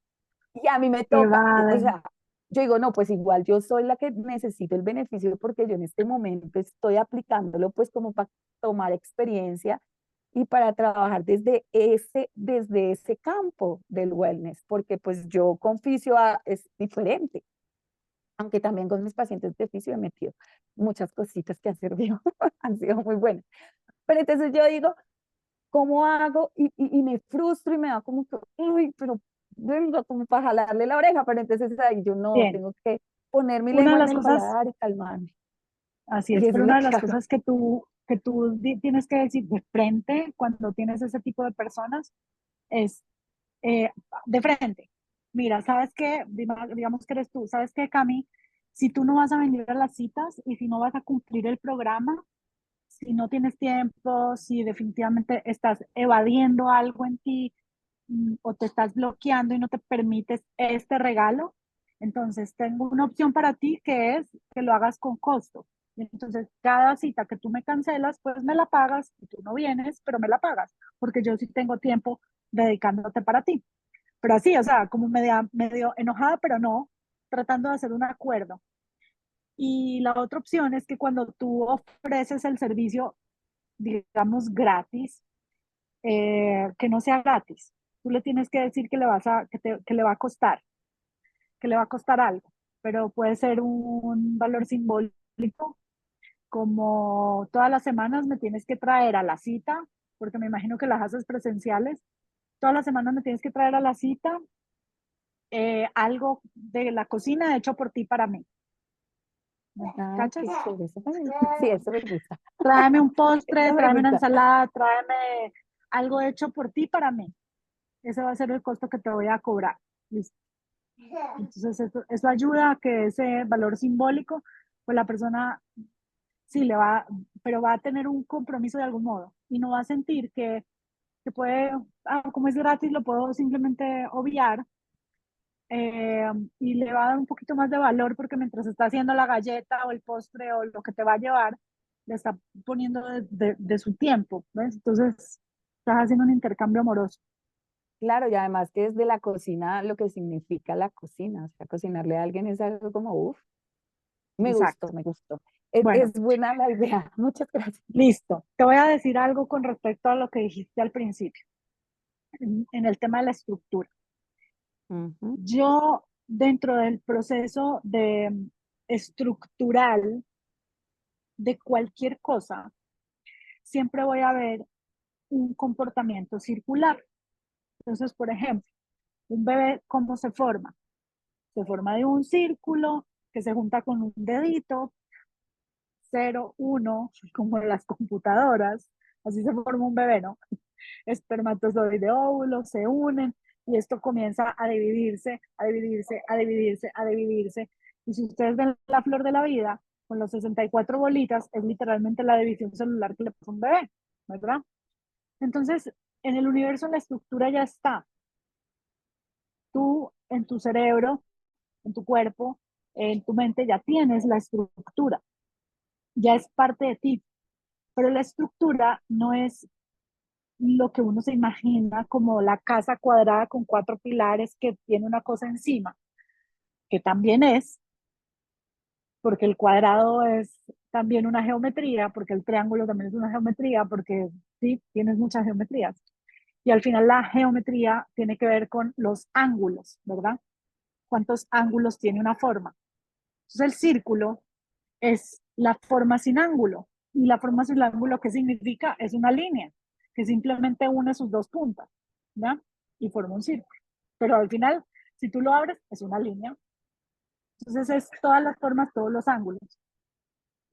y a mí me toca, o evaden. sea, yo digo, no, pues igual yo soy la que necesito el beneficio porque yo en este momento estoy aplicándolo pues como para tomar experiencia y para trabajar desde ese campo del wellness, porque pues yo con fisio es diferente. aunque también con mis pacientes de fisio he metido muchas cositas que han servido, han sido muy buenas. Pero entonces yo digo, ¿cómo hago? Y me frustro y me da como que, uy, pero venga, como para jalarle la oreja, pero entonces ahí yo no, Bien, tengo que poner mi una de lengua en las el cosas, paladar y calmarme. así Y es, eso pero es lo una de que las hago. cosas que tú tienes que decir de frente cuando tienes ese tipo de personas es eh, de frente. Mira, ¿sabes qué? Digamos que eres tú, ¿sabes qué, Cami? Si tú no vas a venir a las citas y si no vas a cumplir el programa, si no tienes tiempo, si definitivamente estás evadiendo algo en ti, o te estás bloqueando y no te permites este regalo, entonces tengo una opción para ti que es que lo hagas con costo. Y entonces, cada cita que tú me cancelas, pues me la pagas y tú no vienes, pero me la pagas, porque yo sí tengo tiempo dedicándote para ti. Pero así, o sea, como medio enojada, pero no, tratando de hacer un acuerdo. Y la otra opción es que cuando tú ofreces el servicio, digamos, gratis, que no sea gratis. Tú le tienes que decir que que le va a costar, que le va a costar algo, pero puede ser un valor simbólico, como todas las semanas me tienes que traer a la cita, porque me imagino que las haces presenciales, todas las semanas me tienes que traer a la cita algo de la cocina hecho por ti para mí. ¿Me Ay, cachas? qué chévere, sí, eso me gusta. Tráeme un postre, Eso me tráeme una gusta. ensalada, tráeme algo hecho por ti para mí. Ese va a ser el costo que te voy a cobrar. ¿Listo? Entonces, eso ayuda a que ese valor simbólico, pues la persona sí le va, pero va a tener un compromiso de algún modo y no va a sentir que puede, como es gratis, lo puedo simplemente obviar, y le va a dar un poquito más de valor porque mientras está haciendo la galleta o el postre o lo que te va a llevar, le está poniendo de su tiempo, ¿ves? Entonces, estás haciendo un intercambio amoroso. Claro, y además que desde la cocina, lo que significa la cocina, o sea, cocinarle a alguien es algo como, uff, me Exacto. gustó, me gustó. Bueno, Es buena la idea, muchas gracias. listo. Te voy a decir algo con respecto a lo que dijiste al principio, en el tema de la estructura. Ujú. Yo, dentro del proceso de estructural de cualquier cosa, siempre voy a ver un comportamiento circular. Entonces, por ejemplo, un bebé, ¿cómo se forma? Se forma de un círculo que se junta con un dedito, 0, 1, como en las computadoras. Así se forma un bebé, ¿no? Espermatozoide, óvulo, se unen y esto comienza a dividirse, a dividirse, a dividirse, a dividirse. Y si ustedes ven la flor de la vida, con los 64 bolitas, es literalmente la división celular que le pasa a un bebé, ¿verdad? Entonces, en el universo la estructura ya está. Tú en tu cerebro, en tu cuerpo, en tu mente ya tienes la estructura, ya es parte de ti, pero la estructura no es lo que uno se imagina como la casa cuadrada con 4 pilares que tiene una cosa encima, que también es, porque el cuadrado es también una geometría, porque el triángulo también es una geometría, porque sí, tienes muchas geometrías. Y al final la geometría tiene que ver con los ángulos, ¿verdad? ¿Cuántos ángulos tiene una forma? Entonces el círculo es la forma sin ángulo. Y la forma sin ángulo, ¿qué significa? Es una línea que simplemente une sus dos puntas, ¿ya? Y forma un círculo. Pero al final, si tú lo abres, es una línea. Entonces es todas las formas, todos los ángulos.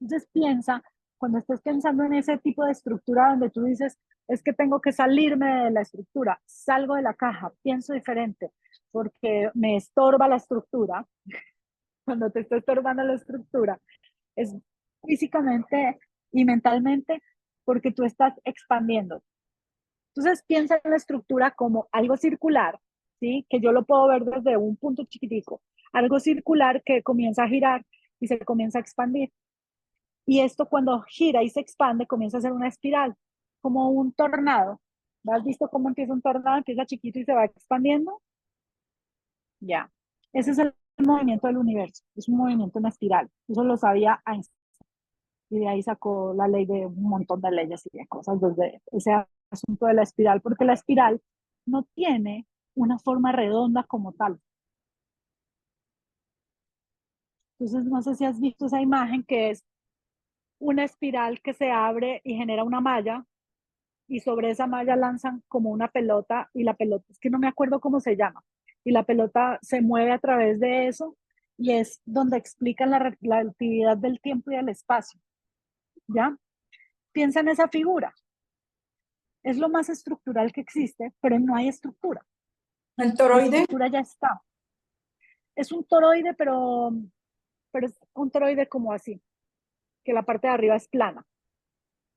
Entonces piensa, cuando estés pensando en ese tipo de estructura donde tú dices, es que tengo que salirme de la estructura, salgo de la caja, pienso diferente, porque me estorba la estructura. Cuando te está estorbando la estructura, es físicamente y mentalmente porque tú estás expandiendo. Entonces piensa en la estructura como algo circular, ¿sí? Que yo lo puedo ver desde un punto chiquitico, algo circular que comienza a girar y se comienza a expandir. Y esto cuando gira y se expande comienza a ser una espiral, como un tornado. ¿Has visto cómo empieza un tornado? Empieza chiquito y se va expandiendo. Ya. Ese es el movimiento del universo. Es un movimiento en espiral. Eso lo sabía Einstein. Y de ahí sacó la ley de un montón de leyes y de cosas desde ese asunto de la espiral, porque la espiral no tiene una forma redonda como tal. Entonces, no sé si has visto esa imagen que es una espiral que se abre y genera una malla y sobre esa malla lanzan como una pelota y la pelota, es que no me acuerdo cómo se llama, y la pelota se mueve a través de eso y es donde explican la relatividad del tiempo y del espacio, ¿ya? Piensa en esa figura, es lo más estructural que existe, pero no hay estructura. ¿El La toroide? estructura ya está. Es un toroide, pero es un toroide como así, que la parte de arriba es plana,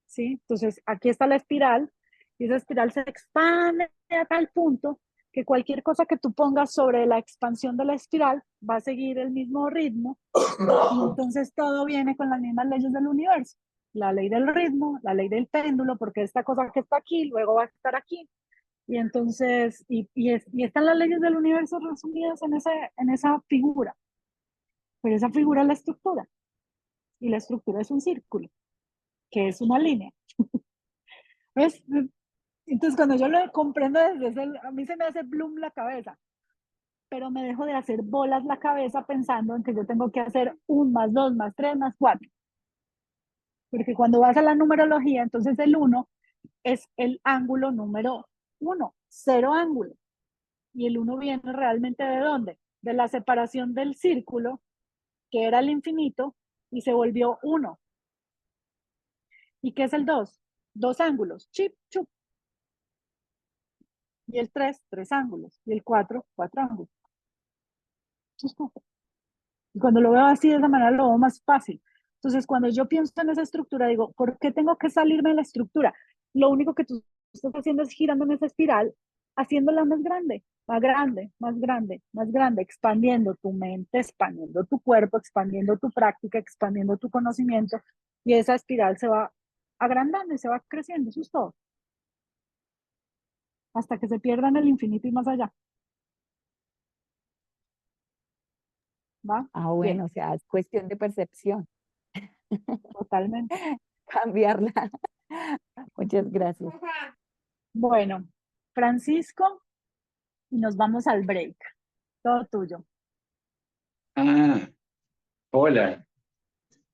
¿sí? Entonces, aquí está la espiral y esa espiral se expande a tal punto que cualquier cosa que tú pongas sobre la expansión de la espiral va a seguir el mismo ritmo y entonces todo viene con las mismas leyes del universo. La ley del ritmo, la ley del péndulo, porque esta cosa que está aquí luego va a estar aquí. Y entonces, y están las leyes del universo resumidas en esa figura. Pero esa figura es la estructura. Y la estructura es un círculo, que es una línea. ¿Ves? Entonces, cuando yo lo comprendo a mí se me hace bloom la cabeza, pero me dejo de hacer bolas la cabeza pensando en que yo tengo que hacer 1 más 2 más 3 más 4. Porque cuando vas a la numerología, entonces el 1 es el ángulo número 1, 0 ángulo. Y el 1 viene realmente ¿de dónde? De la separación del círculo, que era el infinito, y se volvió 1. ¿Y qué es el 2? 2 ángulos, chip, chup. Y el 3, 3 ángulos. Y el 4, 4 ángulos. Y cuando lo veo así de esa manera, lo veo más fácil. Entonces, cuando yo pienso en esa estructura, digo, ¿por qué tengo que salirme de la estructura? Lo único que tú estás haciendo es girando en esa espiral, haciéndola más grande, más grande, más grande, más grande, expandiendo tu mente, expandiendo tu cuerpo, expandiendo tu práctica, expandiendo tu conocimiento, y esa espiral se va agrandando y se va creciendo, eso es todo, hasta que se pierda en el infinito y más allá. ¿Va? Ah, Bien, bueno, o sea, es cuestión de percepción, totalmente. cambiarla. Muchas gracias. Bueno, Francisco, y nos vamos al break. Todo tuyo. Ah, hola,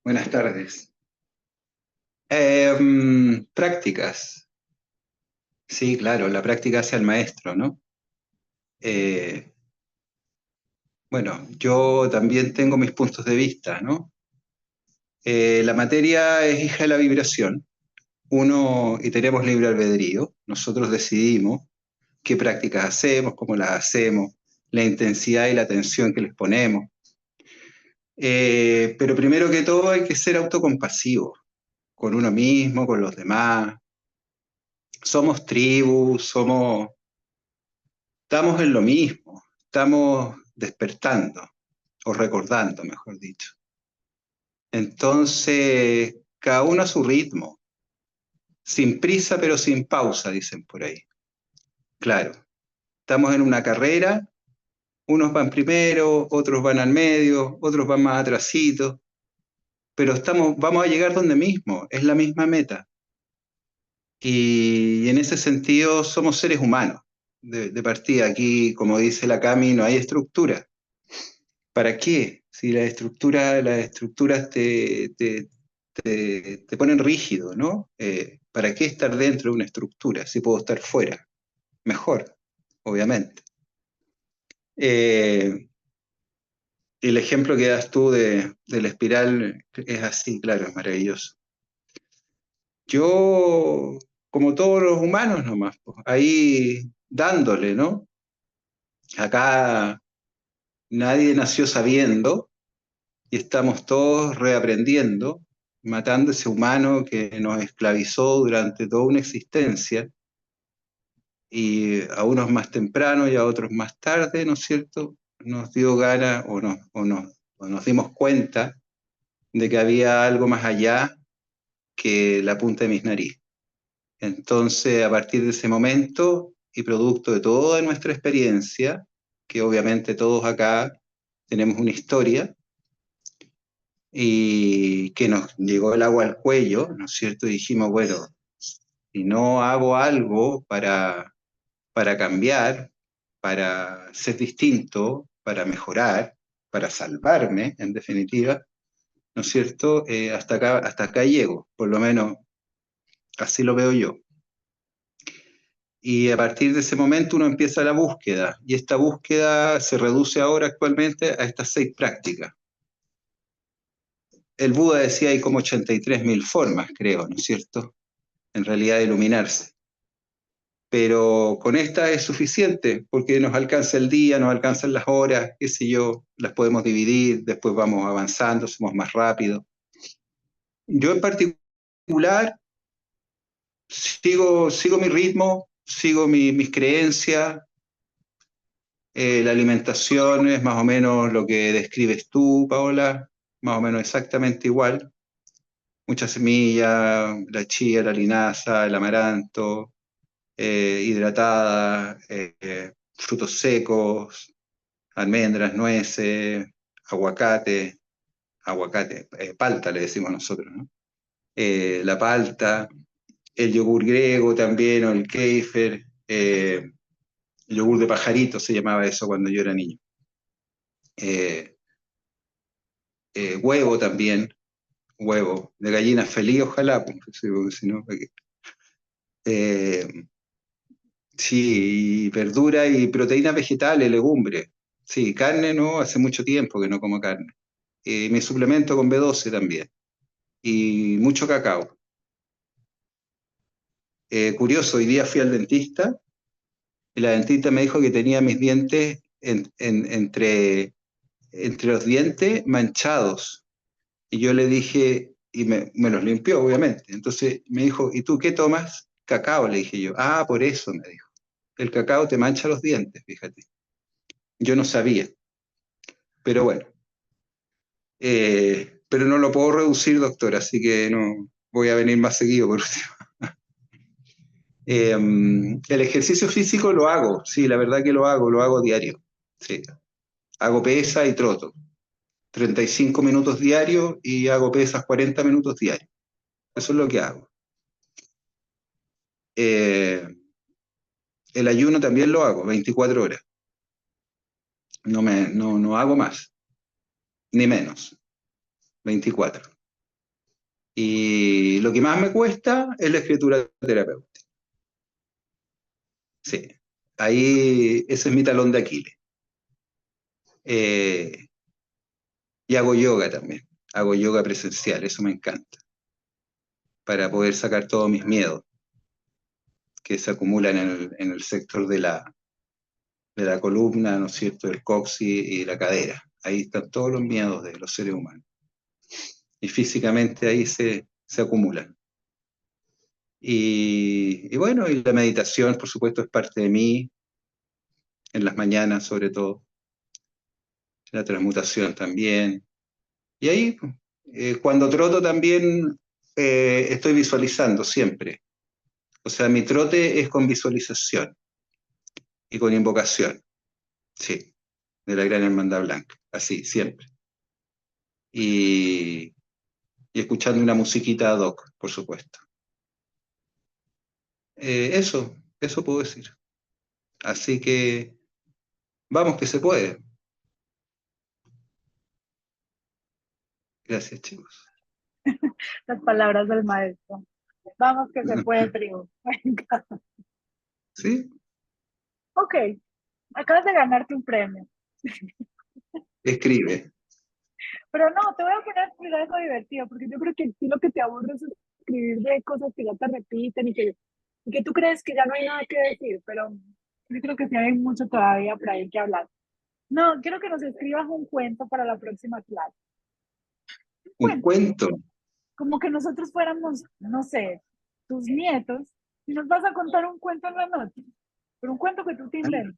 buenas tardes. Prácticas. Sí, claro, la práctica hace al maestro, ¿no? Eh, bueno, yo también tengo mis puntos de vista, ¿no? La materia es hija de la vibración. Y tenemos libre albedrío. Nosotros decidimos qué prácticas hacemos, cómo las hacemos, la intensidad y la atención que les ponemos. Pero primero que todo hay que ser autocompasivo con uno mismo, con los demás. Somos tribus, estamos en lo mismo, estamos despertando, o recordando, mejor dicho. Entonces, cada uno a su ritmo, sin prisa pero sin pausa, dicen por ahí. Claro, estamos en una carrera, unos van primero, otros van al medio, otros van más atrasitos, pero vamos a llegar donde mismo, es la misma meta. Y en ese sentido somos seres humanos. De partida, aquí, como dice la Cami, no hay estructura. ¿Para qué? Si las estructuras te ponen rígido, ¿no? ¿Para qué estar dentro de una estructura si puedo estar fuera? Mejor, obviamente. El ejemplo que das tú de la espiral es así, claro, es maravilloso. Yo, como todos los humanos nomás, pues, ahí dándole, ¿no? Acá nadie nació sabiendo y estamos todos reaprendiendo, matando ese humano que nos esclavizó durante toda una existencia y a unos más temprano y a otros más tarde, ¿no es cierto? Nos dio gana o nos dimos cuenta de que había algo más allá que la punta de mis narices. Entonces, a partir de ese momento y producto de toda nuestra experiencia, que obviamente todos acá tenemos una historia, y que nos llegó el agua al cuello, ¿no es cierto? Y dijimos, bueno, si no hago algo para cambiar, para ser distinto, para mejorar, para salvarme, en definitiva, ¿no es cierto? Hasta acá llego, por lo menos así lo veo yo. Y a partir de ese momento uno empieza la búsqueda, y esta búsqueda se reduce ahora actualmente a estas 6 prácticas. El Buda decía hay como 83.000 formas, creo, ¿no es cierto? En realidad de iluminarse. Pero con esta es suficiente, porque nos alcanza el día, nos alcanzan las horas, qué sé yo, las podemos dividir, después vamos avanzando, somos más rápidos. Yo en particular sigo mi ritmo, sigo mis creencias, la alimentación es más o menos lo que describes tú, Paola, más o menos exactamente igual. Mucha semilla, la chía, la linaza, el amaranto, hidratada, frutos secos, almendras, nueces, aguacate, palta le decimos nosotros, ¿no? La palta, el yogur griego también, o el kéfer, yogur de pajarito se llamaba eso cuando yo era niño. Huevo también, huevo, de gallina feliz, ojalá, pues, si no, sí, y verdura y proteínas vegetales, legumbres. Sí, carne no, hace mucho tiempo que no como carne. Me suplemento con B12 también. Y mucho cacao. Curioso, hoy día fui al dentista y la dentista me dijo que tenía mis dientes entre los dientes manchados. Y yo le dije, y me los limpió, obviamente. Entonces me dijo, ¿y tú qué tomas? Cacao, le dije yo. Ah, por eso, me dijo. El cacao te mancha los dientes, fíjate. Yo no sabía. Pero bueno. Pero no lo puedo reducir, doctor, así que no voy a venir más seguido por último. El ejercicio físico lo hago, sí, la verdad que lo hago diario. Sí. Hago pesa y troto. 35 minutos diarios y hago pesas 40 minutos diarios. Eso es lo que hago. El ayuno también lo hago, 24 horas. No hago más, ni menos, 24. Y lo que más me cuesta es la escritura terapéutica. Sí, ahí ese es mi talón de Aquiles. Y hago yoga también, hago yoga presencial, eso me encanta, para poder sacar todos mis miedos que se acumulan en el sector de la columna, ¿no es cierto?, del coxis y la cadera. Ahí están todos los miedos de los seres humanos. Y físicamente ahí se acumulan. Y bueno, y la meditación, por supuesto, es parte de mí, en las mañanas sobre todo. La transmutación también. Y ahí, cuando troto también estoy visualizando siempre. O sea, mi trote es con visualización y con invocación. Sí, de la Gran Hermandad Blanca. Así, siempre. Y escuchando una musiquita ad hoc, por supuesto. Eso puedo decir. Así que vamos que se puede. Gracias, chicos. Las palabras del maestro. Vamos que se puede, tribu. ¿Sí? Ok, acabas de ganarte un premio. Escribe. Pero no, te voy a poner a explicar algo divertido, porque yo creo que sí lo que te aburre es escribir de cosas que ya te repiten y que tú crees que ya no hay nada que decir, pero yo creo que sí hay mucho todavía por ahí que hablar. No, quiero que nos escribas un cuento para la próxima clase. Un cuento. Como que nosotros fuéramos, no sé, tus nietos, y nos vas a contar un cuento en la noche, pero un cuento que tú te inventes.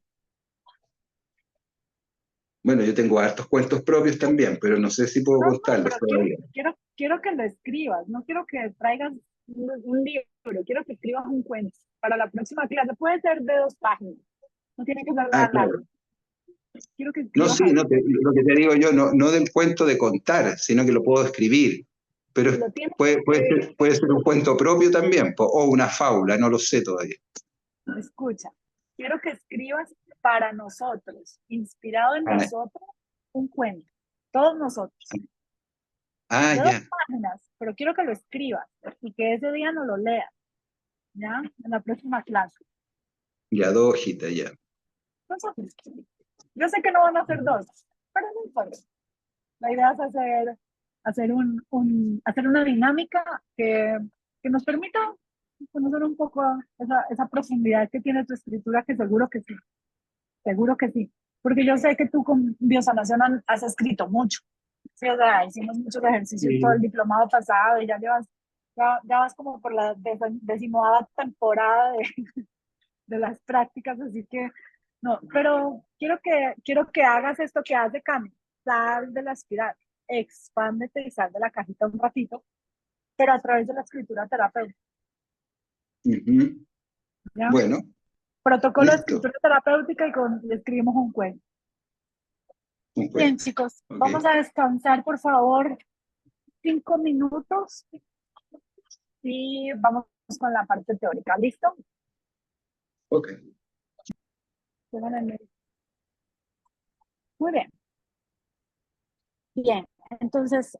Bueno, yo tengo hartos cuentos propios también, pero no sé si puedo No, contarlos pero todavía. quiero que lo escribas, no quiero que traigas un libro, quiero que escribas un cuento para la próxima clase. Puede ser de 2 páginas, no tiene que ser nada Claro. largo. Quiero que No, escribas sí, algo. no, lo que te digo yo, no del cuento de contar, sino que lo puedo escribir. Pero Lo tienes puede ser un cuento propio también, o una fábula, no lo sé todavía. Escucha, quiero que escribas para nosotros, inspirado en Ah, nosotros, un cuento, todos nosotros, Ah, de 2 ya, páginas, pero quiero que lo escribas y que ese día no lo leas, ¿ya? En la próxima clase. ya, 2 hojitas, ya. Entonces, yo sé que no van a ser 2, pero no importa. La idea es hacer una dinámica que nos permita conocer un poco esa profundidad que tiene tu escritura, que seguro que sí. Porque yo sé que tú con biosanación has escrito mucho. Sí, o sea, hicimos muchos ejercicios todo el diplomado pasado y ya vas como por la 10ª temporada de las prácticas, así que no, pero quiero que hagas esto que hace Cami, sal de la espiral, expándete y sal de la cajita un ratito, pero a través de la escritura terapéutica, Ujú. ¿ya? Bueno, Protocolo de listo. escritura terapéutica y escribimos un cuento. Un Bien, cuento. chicos, Ok. vamos a descansar, por favor, 5 minutos y vamos con la parte teórica. ¿Listo? Ok. Muy bien. Bien, entonces,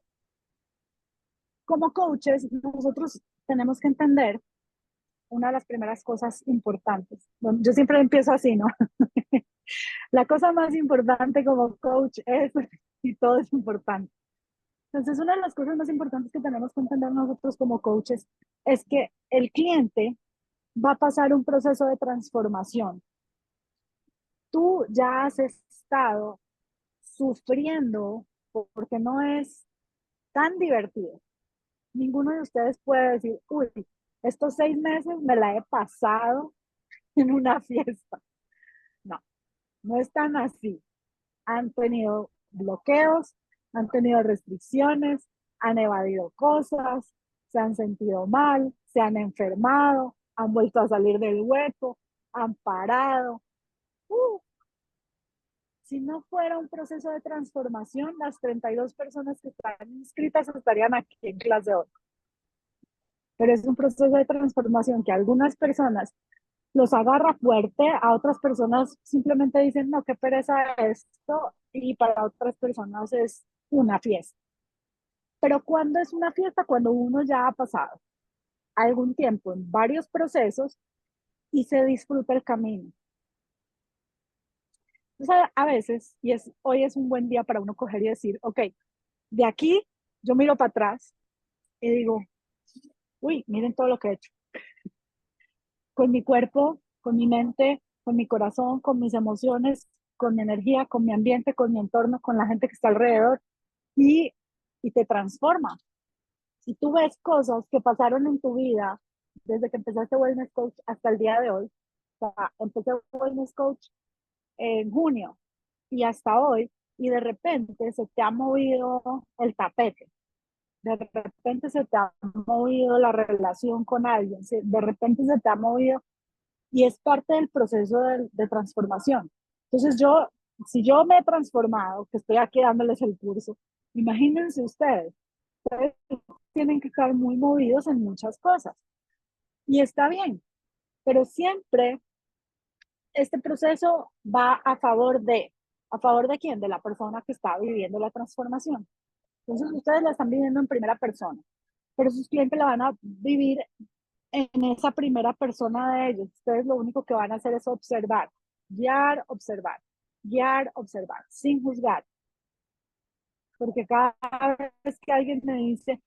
como coaches, nosotros tenemos que entender una de las primeras cosas importantes. Bueno, yo siempre empiezo así, ¿no? La cosa más importante como coach es, y todo es importante. Entonces, una de las cosas más importantes que tenemos que entender nosotros como coaches es que el cliente va a pasar un proceso de transformación. Tú ya has estado sufriendo porque no es tan divertido. Ninguno de ustedes puede decir, uy, estos 6 meses me la he pasado en una fiesta. No, no es tan así. Han tenido bloqueos, han tenido restricciones, han evadido cosas, se han sentido mal, se han enfermado, han vuelto a salir del hueco, han parado. Si no fuera un proceso de transformación, las 32 personas que están inscritas estarían aquí en clase hoy. Pero es un proceso de transformación que algunas personas los agarra fuerte, a otras personas simplemente dicen, no, qué pereza esto, y para otras personas es una fiesta. Pero ¿cuándo es una fiesta? Cuando uno ya ha pasado algún tiempo en varios procesos y se disfruta el camino. Entonces, a veces, hoy es un buen día para uno coger y decir, ok, de aquí yo miro para atrás y digo, uy, miren todo lo que he hecho. Con mi cuerpo, con mi mente, con mi corazón, con mis emociones, con mi energía, con mi ambiente, con mi entorno, con la gente que está alrededor y, y te transforma. Si tú ves cosas que pasaron en tu vida desde que empezaste Wellness Coach hasta el día de hoy, o sea, empecé Wellness Coach en junio y hasta hoy, y de repente se te ha movido el tapete, de repente se te ha movido la relación con alguien, de repente se te ha movido y es parte del proceso de transformación. Entonces si yo me he transformado, que estoy aquí dándoles el curso, imagínense ustedes tienen que estar muy movidos en muchas cosas. Y está bien, pero siempre este proceso va ¿a favor de quién? De la persona que está viviendo la transformación. Entonces ustedes la están viviendo en primera persona, pero sus clientes la van a vivir en esa primera persona de ellos. Ustedes lo único que van a hacer es observar, guiar, observar, sin juzgar. Porque cada vez que alguien me dice,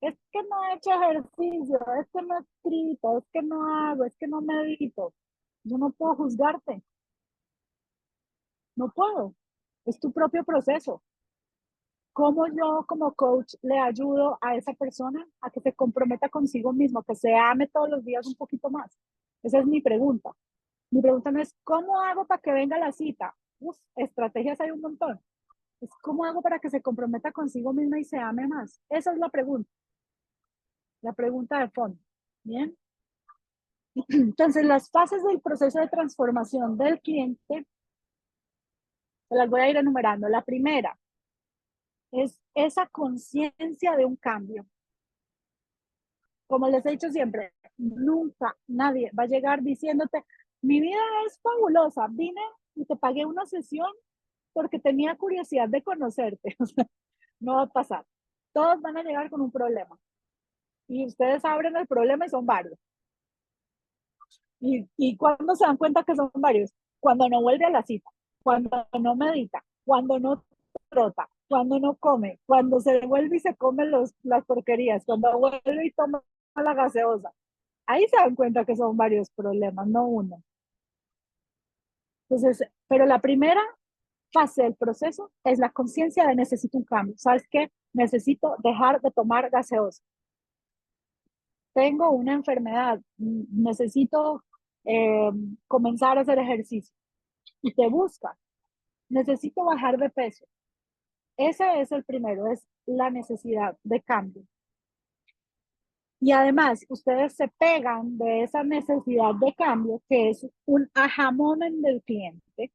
es que no he hecho ejercicio, es que no he escrito, es que no hago, es que no medito, yo no puedo juzgarte, no puedo. Es tu propio proceso. ¿Cómo yo como coach le ayudo a esa persona a que se comprometa consigo mismo, que se ame todos los días un poquito más? Esa es mi pregunta. Mi pregunta no es, ¿cómo hago para que venga la cita? Uf, estrategias hay un montón. Es, ¿cómo hago para que se comprometa consigo misma y se ame más? Esa es la pregunta de fondo. ¿Bien? Entonces, las fases del proceso de transformación del cliente, se las voy a ir enumerando. La primera es esa conciencia de un cambio. Como les he dicho siempre, nunca nadie va a llegar diciéndote, mi vida es fabulosa, vine y te pagué una sesión porque tenía curiosidad de conocerte. O sea, no va a pasar. Todos van a llegar con un problema. Y ustedes abren el problema y son varios. Y cuando se dan cuenta que son varios, cuando no vuelve a la cita, cuando no medita, cuando no trota, cuando no come, cuando se vuelve y se come las porquerías, cuando vuelve y toma la gaseosa. Ahí se dan cuenta que son varios problemas, no uno. Entonces, pero la primera fase del proceso es la conciencia de necesito un cambio. ¿Sabes qué? Necesito dejar de tomar gaseosa. Tengo una enfermedad, necesito comenzar a hacer ejercicio. Y te busca, necesito bajar de peso. Ese es el primero, es la necesidad de cambio. Y además, ustedes se pegan de esa necesidad de cambio, que es un aha moment del cliente.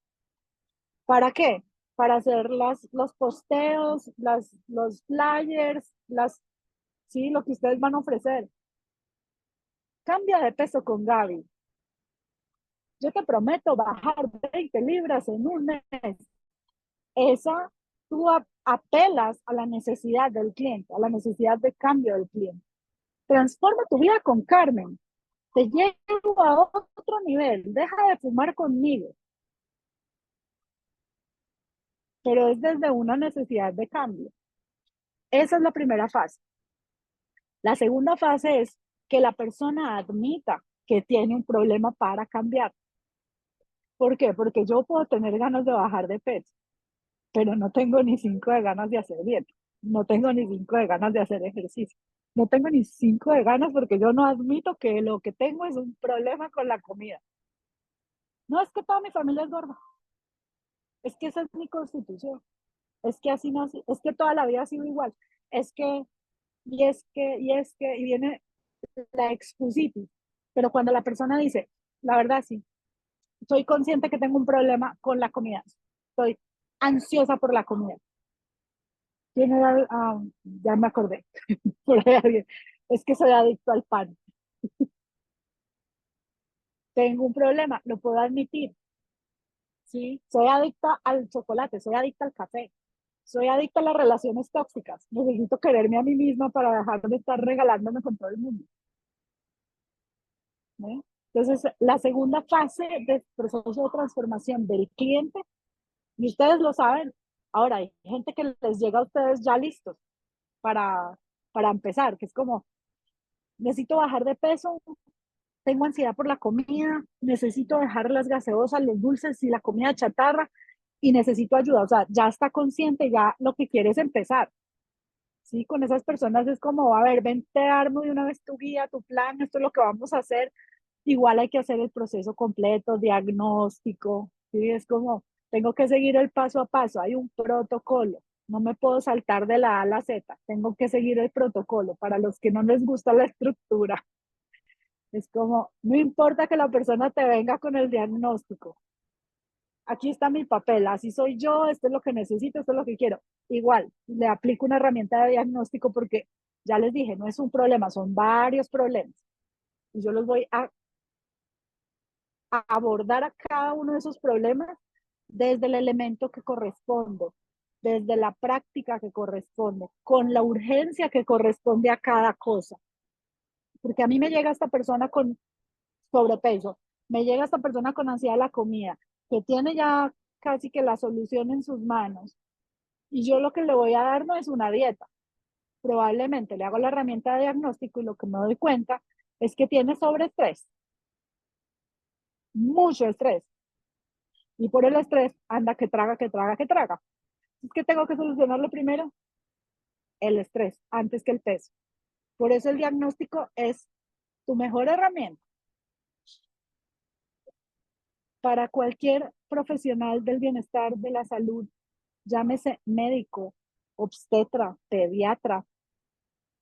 ¿Para qué? Para hacer los posteos, los flyers, sí, lo que ustedes van a ofrecer. Cambia de peso con Gaby. Yo te prometo bajar 20 libras en un mes. Esa, tú apelas a la necesidad del cliente, a la necesidad de cambio del cliente. Transforma tu vida con Carmen. Te llevo a otro nivel. Deja de fumar conmigo. Pero es desde una necesidad de cambio. Esa es la primera fase. La segunda fase es que la persona admita que tiene un problema para cambiar. ¿Por qué? Porque yo puedo tener ganas de bajar de peso, pero no tengo ni 5 de ganas de hacer dieta. No tengo ni 5 de ganas de hacer ejercicio. No tengo ni 5 de ganas porque yo no admito que lo que tengo es un problema con la comida. No es que toda mi familia es gorda. Es que esa es mi constitución. Es que así nací. Es que toda la vida ha sido igual. Es que, y viene la excusitis. Pero cuando la persona dice, la verdad sí, soy consciente que tengo un problema con la comida. Estoy ansiosa por la comida. Ya me acordé. Por ahí, es que soy adicto al pan. Tengo un problema, lo puedo admitir. Sí, soy adicta al chocolate, soy adicta al café, soy adicta a las relaciones tóxicas. Necesito quererme a mí misma para dejar de estar regalándome con todo el mundo. ¿No? Entonces, la segunda fase del proceso de transformación del cliente, y ustedes lo saben, ahora hay gente que les llega a ustedes ya listos para, para empezar, que es como, necesito bajar de peso, tengo ansiedad por la comida, necesito dejar las gaseosas, los dulces y la comida chatarra y necesito ayuda. O sea, ya está consciente, ya lo que quiere es empezar. Sí, con esas personas es como, a ver, ven, te armo de una vez tu guía, tu plan, esto es lo que vamos a hacer. Igual hay que hacer el proceso completo, diagnóstico, ¿sí? Es como, tengo que seguir el paso a paso, hay un protocolo. No me puedo saltar de la A a la Z, tengo que seguir el protocolo. Para los que no les gusta la estructura, es como, no importa que la persona te venga con el diagnóstico. Aquí está mi papel, así soy yo, esto es lo que necesito, esto es lo que quiero. Igual, le aplico una herramienta de diagnóstico porque ya les dije, no es un problema, son varios problemas. Y yo los voy a abordar a cada uno de esos problemas desde el elemento que corresponde, desde la práctica que corresponde, con la urgencia que corresponde a cada cosa. Porque a mí me llega esta persona con sobrepeso, me llega esta persona con ansiedad de la comida, que tiene ya casi que la solución en sus manos, y yo lo que le voy a dar no es una dieta. Probablemente le hago la herramienta de diagnóstico y lo que me doy cuenta es que tiene sobreestrés, mucho estrés. Y por el estrés anda que traga, que traga, que traga. Es que tengo que solucionarlo primero, el estrés, antes que el peso. Por eso el diagnóstico es tu mejor herramienta para cualquier profesional del bienestar, de la salud, llámese médico, obstetra, pediatra,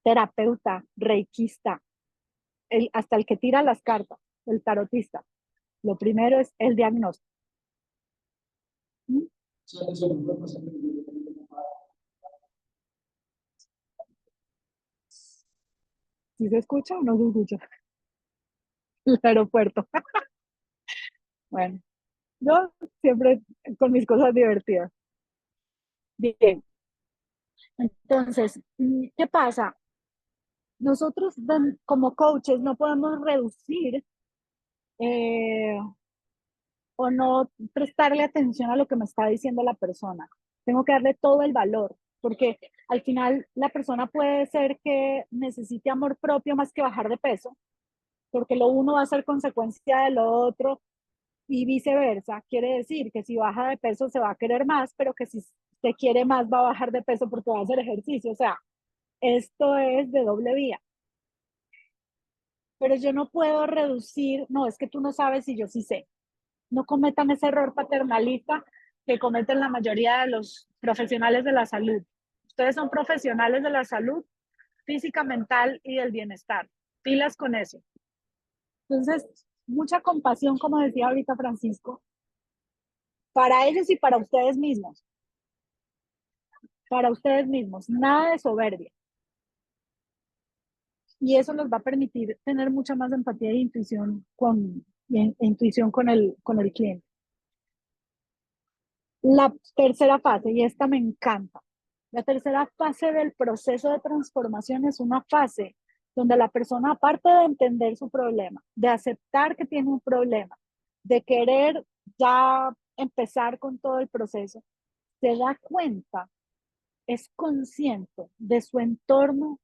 terapeuta, reikista, hasta el que tira las cartas, el tarotista. Lo primero es el diagnóstico. ¿Mm? ¿Sí se escucha o no se escucha? El aeropuerto. Bueno, yo siempre con mis cosas divertidas. Bien, entonces, ¿qué pasa? Nosotros como coaches no podemos reducir eh, o no prestarle atención a lo que me está diciendo la persona. Tengo que darle todo el valor, porque al final la persona puede ser que necesite amor propio más que bajar de peso, porque lo uno va a ser consecuencia de lo otro y viceversa. Quiere decir que si baja de peso se va a querer más, pero que si se quiere más va a bajar de peso porque va a hacer ejercicio. O sea, esto es de doble vía. Pero yo no puedo reducir, no, es que tú no sabes y yo sí sé. No cometan ese error paternalista que cometen la mayoría de los profesionales de la salud. Ustedes son profesionales de la salud física, mental y del bienestar. Pilas con eso. Entonces, mucha compasión, como decía ahorita Francisco, para ellos y para ustedes mismos. Para ustedes mismos. Nada de soberbia. Y eso les va a permitir tener mucha más empatía e intuición con el cliente. La tercera fase, y esta me encanta, la tercera fase del proceso de transformación es una fase donde la persona, aparte de entender su problema, de aceptar que tiene un problema, de querer ya empezar con todo el proceso, se da cuenta, es consciente de su entorno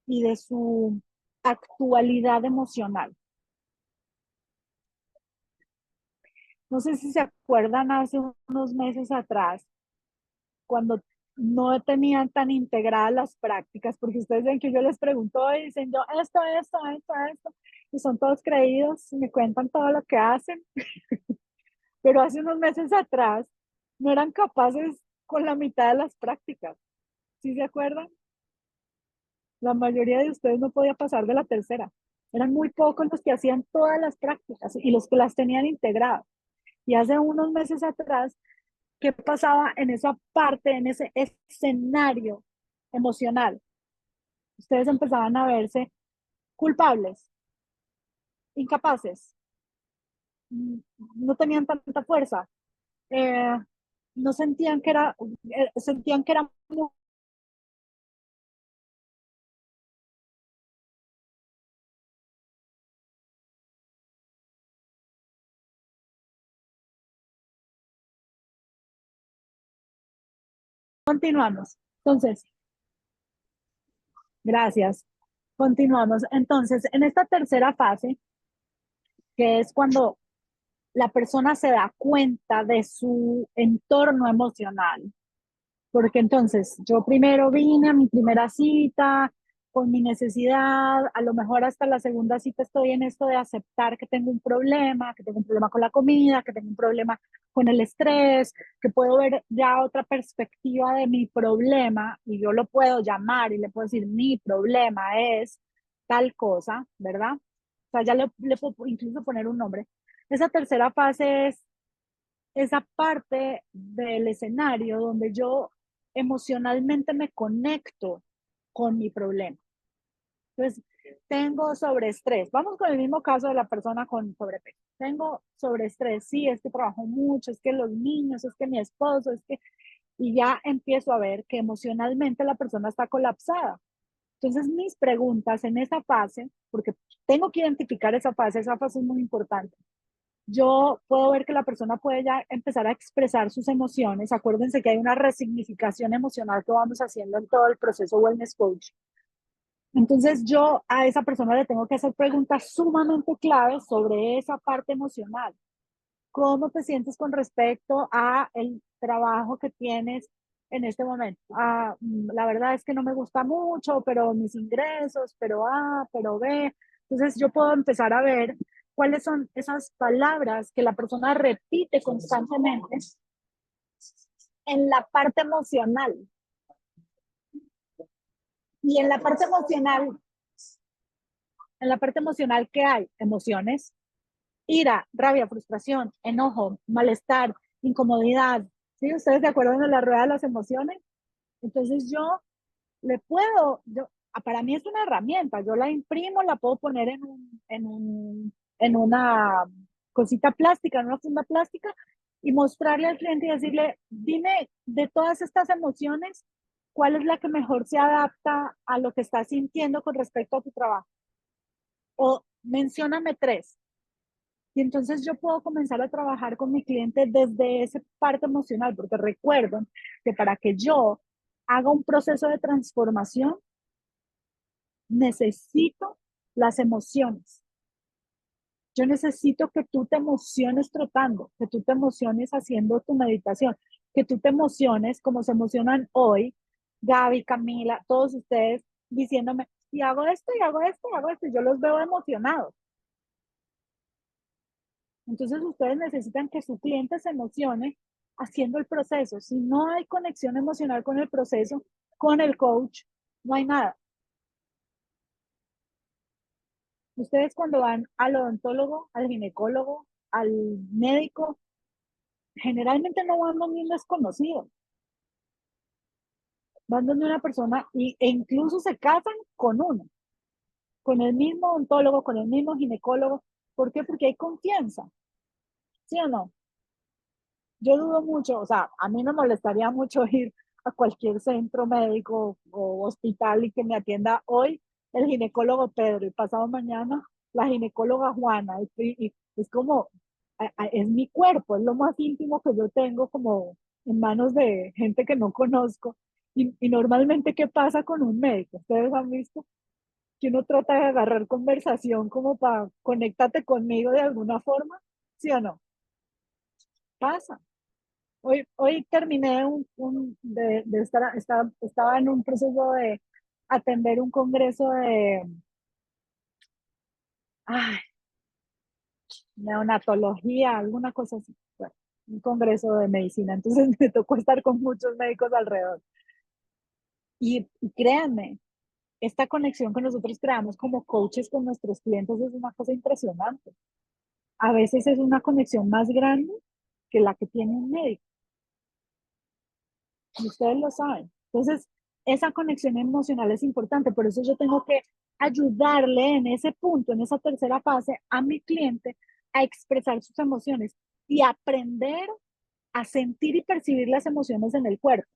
y de su actualidad emocional. No sé si se acuerdan hace unos meses atrás, cuando no tenían tan integradas las prácticas, porque ustedes ven que yo les pregunto y dicen yo esto, y son todos creídos, me cuentan todo lo que hacen, pero hace unos meses atrás no eran capaces con la mitad de las prácticas, ¿sí se acuerdan? La mayoría de ustedes no podía pasar de la tercera, eran muy pocos los que hacían todas las prácticas y los que las tenían integradas. Y hace unos meses atrás, ¿qué pasaba en esa parte, en ese escenario emocional? Ustedes empezaban a verse culpables, incapaces, no tenían tanta fuerza, eh, no sentían que era, sentían que era muy. Continuamos. Entonces, gracias. Continuamos. Entonces, en esta tercera fase, que es cuando la persona se da cuenta de su entorno emocional, porque entonces yo primero vine a mi primera cita con mi necesidad, a lo mejor hasta la segunda cita estoy en esto de aceptar que tengo un problema, que tengo un problema con la comida, que tengo un problema con el estrés, que puedo ver ya otra perspectiva de mi problema y yo lo puedo llamar y le puedo decir mi problema es tal cosa, ¿verdad? O sea, ya le puedo incluso poner un nombre. Esa tercera fase es esa parte del escenario donde yo emocionalmente me conecto con mi problema. Entonces, tengo sobreestrés. Vamos con el mismo caso de la persona con sobrepeso. Tengo sobreestrés, sí, es que trabajo mucho, es que los niños, es que mi esposo, es que... Y ya empiezo a ver que emocionalmente la persona está colapsada. Entonces, mis preguntas en esa fase, porque tengo que identificar esa fase es muy importante. Yo puedo ver que la persona puede ya empezar a expresar sus emociones. Acuérdense que hay una resignificación emocional que vamos haciendo en todo el proceso Wellness Coach. Entonces yo a esa persona le tengo que hacer preguntas sumamente claves sobre esa parte emocional. ¿Cómo te sientes con respecto a el trabajo que tienes en este momento? La verdad es que no me gusta mucho, pero mis ingresos, pero A, pero B. Entonces yo puedo empezar a ver cuáles son esas palabras que la persona repite constantemente en la parte emocional. Y en la parte emocional, ¿qué hay? Emociones, ira, rabia, frustración, enojo, malestar, incomodidad. ¿Sí? ¿Ustedes se acuerdan de la rueda de las emociones? Entonces yo le puedo, para mí es una herramienta, yo la imprimo, la puedo poner en una cosita plástica, en una funda plástica, y mostrarle al cliente y decirle, dime de todas estas emociones, ¿cuál es la que mejor se adapta a lo que estás sintiendo con respecto a tu trabajo? O mencióname 3. Y entonces yo puedo comenzar a trabajar con mi cliente desde esa parte emocional, porque recuerden que para que yo haga un proceso de transformación, necesito las emociones. Yo necesito que tú te emociones trotando, que tú te emociones haciendo tu meditación, que tú te emociones como se emocionan hoy, Gaby, Camila, todos ustedes diciéndome, y hago esto, y hago esto, y hago esto, y yo los veo emocionados. Entonces ustedes necesitan que su cliente se emocione haciendo el proceso. Si no hay conexión emocional con el proceso, con el coach, no hay nada. Ustedes cuando van al odontólogo, al ginecólogo, al médico, generalmente no van donde un desconocido. Van donde una persona e incluso se casan con uno, con el mismo odontólogo, con el mismo ginecólogo. ¿Por qué? Porque hay confianza. ¿Sí o no? Yo dudo mucho, o sea, a mí me molestaría mucho ir a cualquier centro médico o hospital y que me atienda hoy el ginecólogo Pedro y pasado mañana la ginecóloga Juana. Y es como, es mi cuerpo, es lo más íntimo que yo tengo como en manos de gente que no conozco. Y normalmente, ¿qué pasa con un médico? ¿Ustedes han visto? Que uno trata de agarrar conversación como para conéctate conmigo de alguna forma, ¿sí o no? Pasa. Hoy terminé de estar, estaba en un proceso de atender un congreso de ay, neonatología, alguna cosa así. Bueno, un congreso de medicina. Entonces me tocó estar con muchos médicos alrededor. Y créanme, esta conexión que nosotros creamos como coaches con nuestros clientes es una cosa impresionante. A veces es una conexión más grande que la que tiene un médico. Y ustedes lo saben. Entonces, esa conexión emocional es importante, por eso yo tengo que ayudarle en ese punto, en esa tercera fase, a mi cliente a expresar sus emociones y aprender a sentir y percibir las emociones en el cuerpo.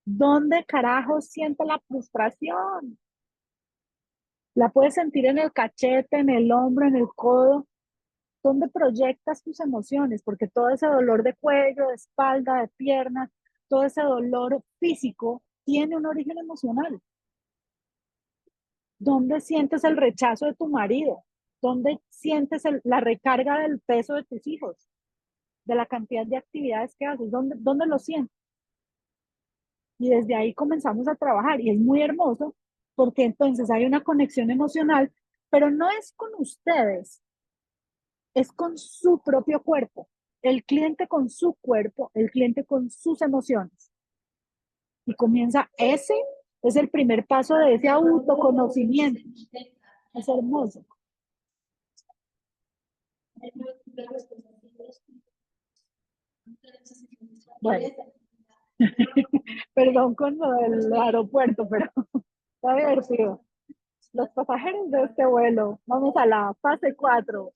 ¿Dónde carajo siente la frustración? La puedes sentir en el cachete, en el hombro, en el codo. ¿Dónde proyectas tus emociones? Porque todo ese dolor de cuello, de espalda, de piernas, todo ese dolor físico tiene un origen emocional. ¿Dónde sientes el rechazo de tu marido? ¿Dónde sientes la recarga del peso de tus hijos? De la cantidad de actividades que haces. ¿Dónde lo sientes? Y desde ahí comenzamos a trabajar y es muy hermoso porque entonces hay una conexión emocional, pero no es con ustedes, es con su propio cuerpo. El cliente con su cuerpo, el cliente con sus emociones. Y comienza, ese es el primer paso de ese autoconocimiento. Es hermoso. Bueno, perdón con lo del aeropuerto, pero está divertido. Los pasajeros de este vuelo, vamos a la fase 4.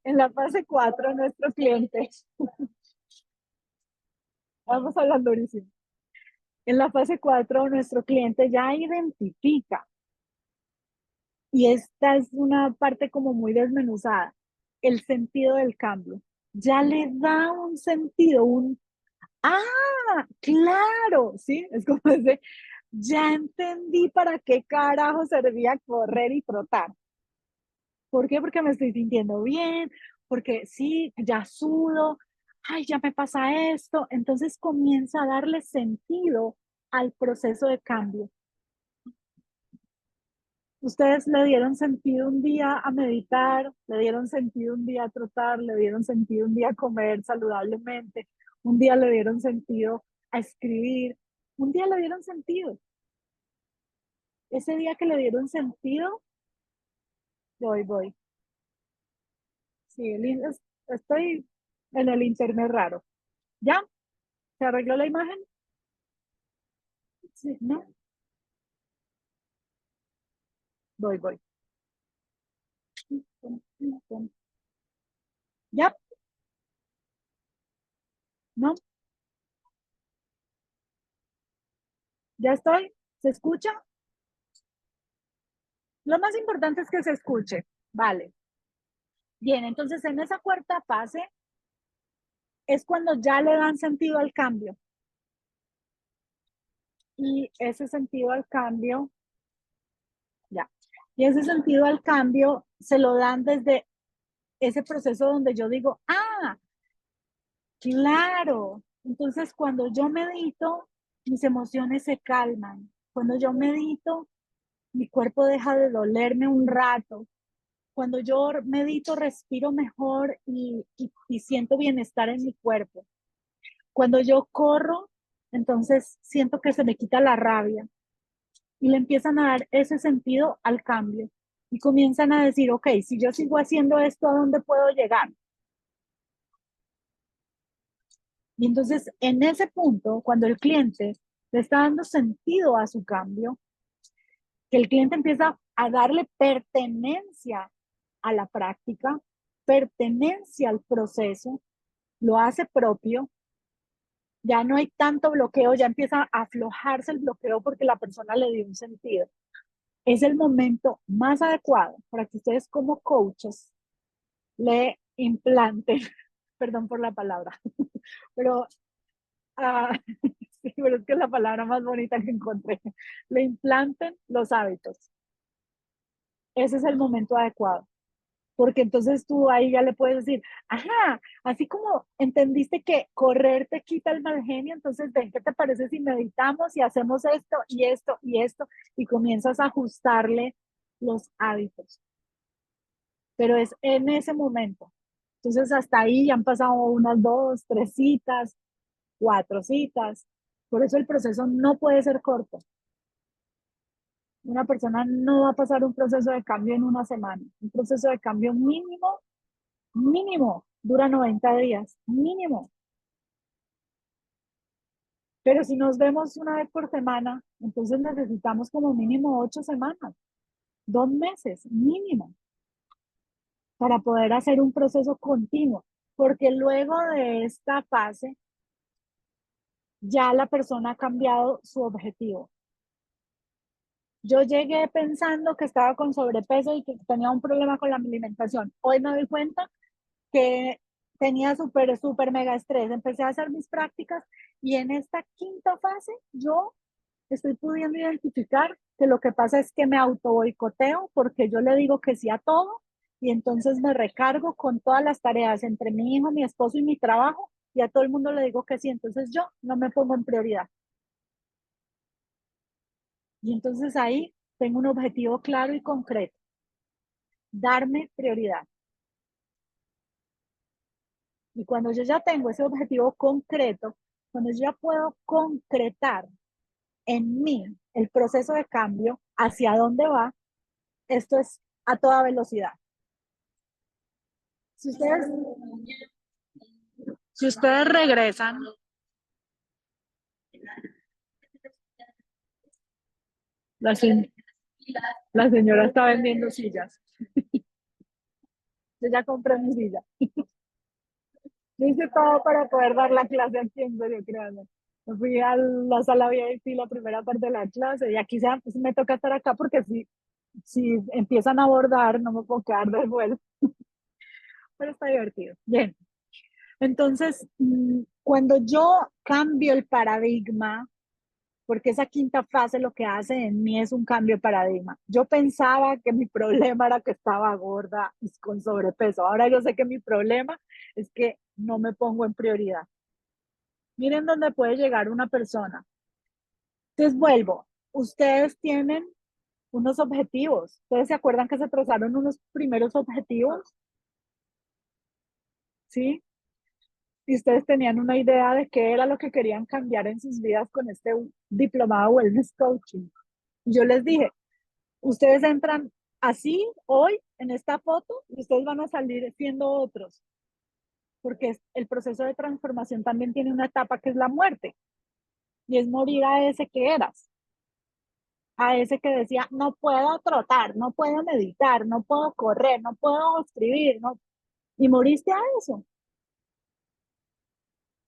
En la fase 4, nuestro cliente, vamos hablando durísimo. En la fase 4, nuestro cliente ya identifica, y esta es una parte como muy desmenuzada, el sentido del cambio. Ya le da un sentido, claro, ¿sí? Es como ese, ya entendí para qué carajo servía correr y trotar. ¿Por qué? Porque me estoy sintiendo bien, porque sí, ya sudo, ay, ya me pasa esto. Entonces comienza a darle sentido al proceso de cambio. Ustedes le dieron sentido un día a meditar, le dieron sentido un día a trotar, le dieron sentido un día a comer saludablemente, un día le dieron sentido a escribir, un día le dieron sentido. Ese día que le dieron sentido, voy. Sí, estoy en el internet raro. ¿Ya? ¿Se arregló la imagen? Sí, ¿no? Voy. ¿Ya? ¿Ya estoy? ¿Se escucha? Lo más importante es que se escuche. Vale. Bien, entonces en esa cuarta fase es cuando ya le dan sentido al cambio. Y ese sentido al cambio, ya. Y ese sentido al cambio se lo dan desde ese proceso donde yo digo, ah, claro. Entonces cuando yo medito, mis emociones se calman. Cuando yo medito, mi cuerpo deja de dolerme un rato. Cuando yo medito, respiro mejor y siento bienestar en mi cuerpo. Cuando yo corro, entonces siento que se me quita la rabia y le empiezan a dar ese sentido al cambio y comienzan a decir, ok, si yo sigo haciendo esto, ¿a dónde puedo llegar? Y entonces en ese punto, cuando el cliente le está dando sentido a su cambio, que el cliente empieza a darle pertenencia a la práctica, pertenencia al proceso, lo hace propio, ya no hay tanto bloqueo, ya empieza a aflojarse el bloqueo porque la persona le dio un sentido. Es el momento más adecuado para que ustedes como coaches le implanten, perdón por la palabra, pero, sí, pero es que es la palabra más bonita que encontré, le implanten los hábitos. Ese es el momento adecuado. Porque entonces tú ahí ya le puedes decir, ajá, así como entendiste que correr te quita el mal genio, entonces ven, ¿qué te parece si meditamos y hacemos esto y esto y esto? Y comienzas a ajustarle los hábitos. Pero es en ese momento. Entonces hasta ahí ya han pasado unas 2, 3 citas, 4 citas. Por eso el proceso no puede ser corto. Una persona no va a pasar un proceso de cambio en una semana. Un proceso de cambio mínimo, dura 90 días, mínimo. Pero si nos vemos una vez por semana, entonces necesitamos como mínimo 8 semanas, 2 meses, mínimo, para poder hacer un proceso continuo. Porque luego de esta fase, ya la persona ha cambiado su objetivo. Yo llegué pensando que estaba con sobrepeso y que tenía un problema con la alimentación. Hoy me doy cuenta que tenía súper mega estrés. Empecé a hacer mis prácticas y en esta quinta fase yo estoy pudiendo identificar que lo que pasa es que me auto boicoteo porque yo le digo que sí a todo y entonces me recargo con todas las tareas entre mi hijo, mi esposo y mi trabajo y a todo el mundo le digo que sí. Entonces yo no me pongo en prioridad. Y entonces ahí tengo un objetivo claro y concreto. Darme prioridad. Y cuando yo ya tengo ese objetivo concreto, cuando yo ya puedo concretar en mí el proceso de cambio, hacia dónde va, esto es a toda velocidad. Si ustedes regresan, la, se- la señora está vendiendo sillas. Yo ya compré mi silla. Yo hice todo para poder dar la clase aquí, en serio, créanme. Me fui a la sala VIP la primera parte de la clase y aquí pues me toca estar acá porque si empiezan a abordar no me puedo quedar del vuelo. Pero está divertido. Bien. Entonces, cuando yo cambio el paradigma, porque esa quinta fase lo que hace en mí es un cambio de paradigma. Yo pensaba que mi problema era que estaba gorda y con sobrepeso. Ahora yo sé que mi problema es que no me pongo en prioridad. Miren dónde puede llegar una persona. Entonces vuelvo. Ustedes tienen unos objetivos. ¿Ustedes se acuerdan que se trazaron unos primeros objetivos? ¿Sí? Y ustedes tenían una idea de qué era lo que querían cambiar en sus vidas con este diplomado Wellness Coaching. Yo les dije, ustedes entran así hoy en esta foto y ustedes van a salir siendo otros, porque el proceso de transformación también tiene una etapa que es la muerte y es morir a ese que eras, a ese que decía, no puedo trotar, no puedo meditar, no puedo correr, no puedo escribir, no, y moriste a eso.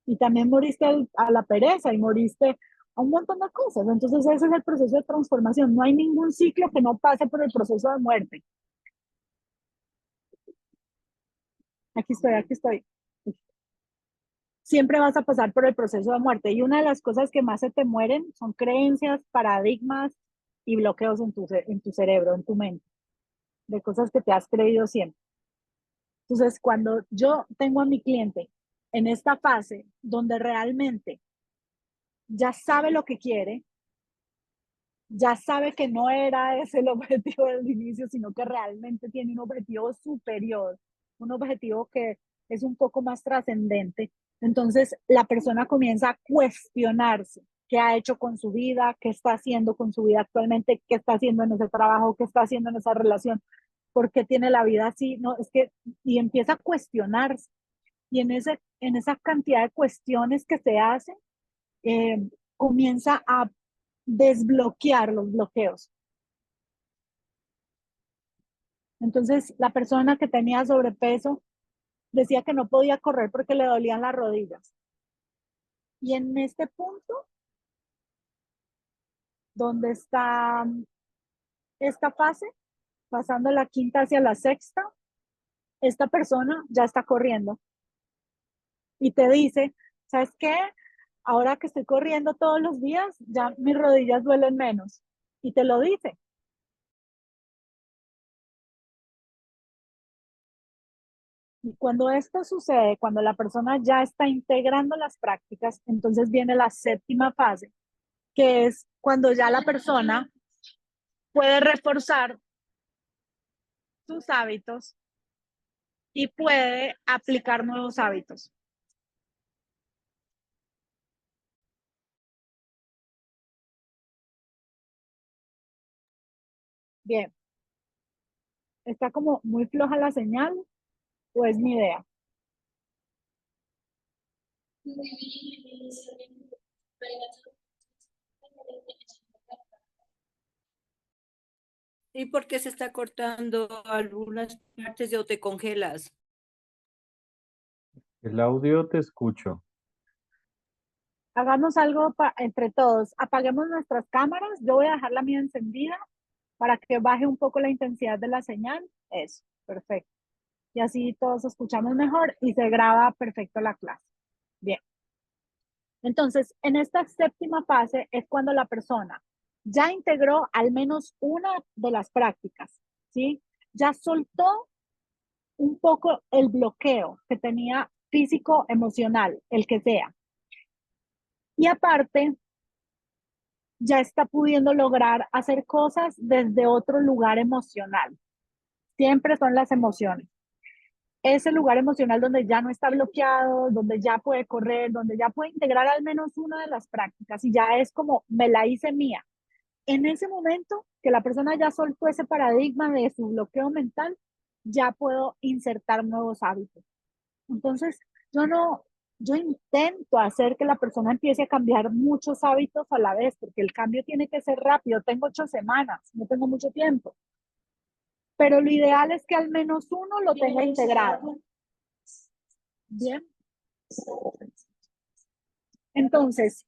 Y también moriste a la pereza y moriste a un montón de cosas. Entonces ese es el proceso de transformación. No hay ningún ciclo que no pase por el proceso de muerte. Aquí estoy, aquí estoy. Siempre vas a pasar por el proceso de muerte. Y una de las cosas que más se te mueren son creencias, paradigmas y bloqueos en tu cerebro, en tu mente, de cosas que te has creído siempre. Entonces, cuando yo tengo a mi cliente en esta fase donde realmente ya sabe lo que quiere, ya sabe que no era ese el objetivo del inicio, sino que realmente tiene un objetivo superior, un objetivo que es un poco más trascendente. Entonces, la persona comienza a cuestionarse qué ha hecho con su vida, qué está haciendo con su vida actualmente, qué está haciendo en ese trabajo, qué está haciendo en esa relación, por qué tiene la vida así, no, es que, y empieza a cuestionarse. Y en esa cantidad de cuestiones que se hacen, comienza a desbloquear los bloqueos. Entonces, la persona que tenía sobrepeso decía que no podía correr porque le dolían las rodillas. Y en este punto, donde está esta fase, pasando la quinta hacia la sexta, esta persona ya está corriendo y te dice, ¿sabes qué? Ahora que estoy corriendo todos los días, ya mis rodillas duelen menos. Y te lo dice. Y cuando esto sucede, cuando la persona ya está integrando las prácticas, entonces viene la séptima fase, que es cuando ya la persona puede reforzar sus hábitos y puede aplicar nuevos hábitos. Bien, ¿está como muy floja la señal o es mi idea? ¿Y por qué se está cortando algunas partes o te congelas? El audio te escucho. Hagamos algo entre todos. Apaguemos nuestras cámaras. Yo voy a dejar la mía encendida para que baje un poco la intensidad de la señal. Eso, perfecto. Y así todos escuchamos mejor y se graba perfecto la clase. Bien. Entonces, en esta séptima fase es cuando la persona ya integró al menos una de las prácticas, ¿sí? Ya soltó un poco el bloqueo que tenía físico, emocional, el que sea. Y aparte, ya está pudiendo lograr hacer cosas desde otro lugar emocional. Siempre son las emociones. Ese lugar emocional donde ya no está bloqueado, donde ya puede correr, donde ya puede integrar al menos una de las prácticas y ya es como me la hice mía. En ese momento que la persona ya soltó ese paradigma de su bloqueo mental, ya puedo insertar nuevos hábitos. Entonces, yo no, yo intento hacer que la persona empiece a cambiar muchos hábitos a la vez, porque el cambio tiene que ser rápido. Tengo 8 semanas, no tengo mucho tiempo. Pero lo ideal es que al menos uno lo tenga integrado. Bien. Entonces,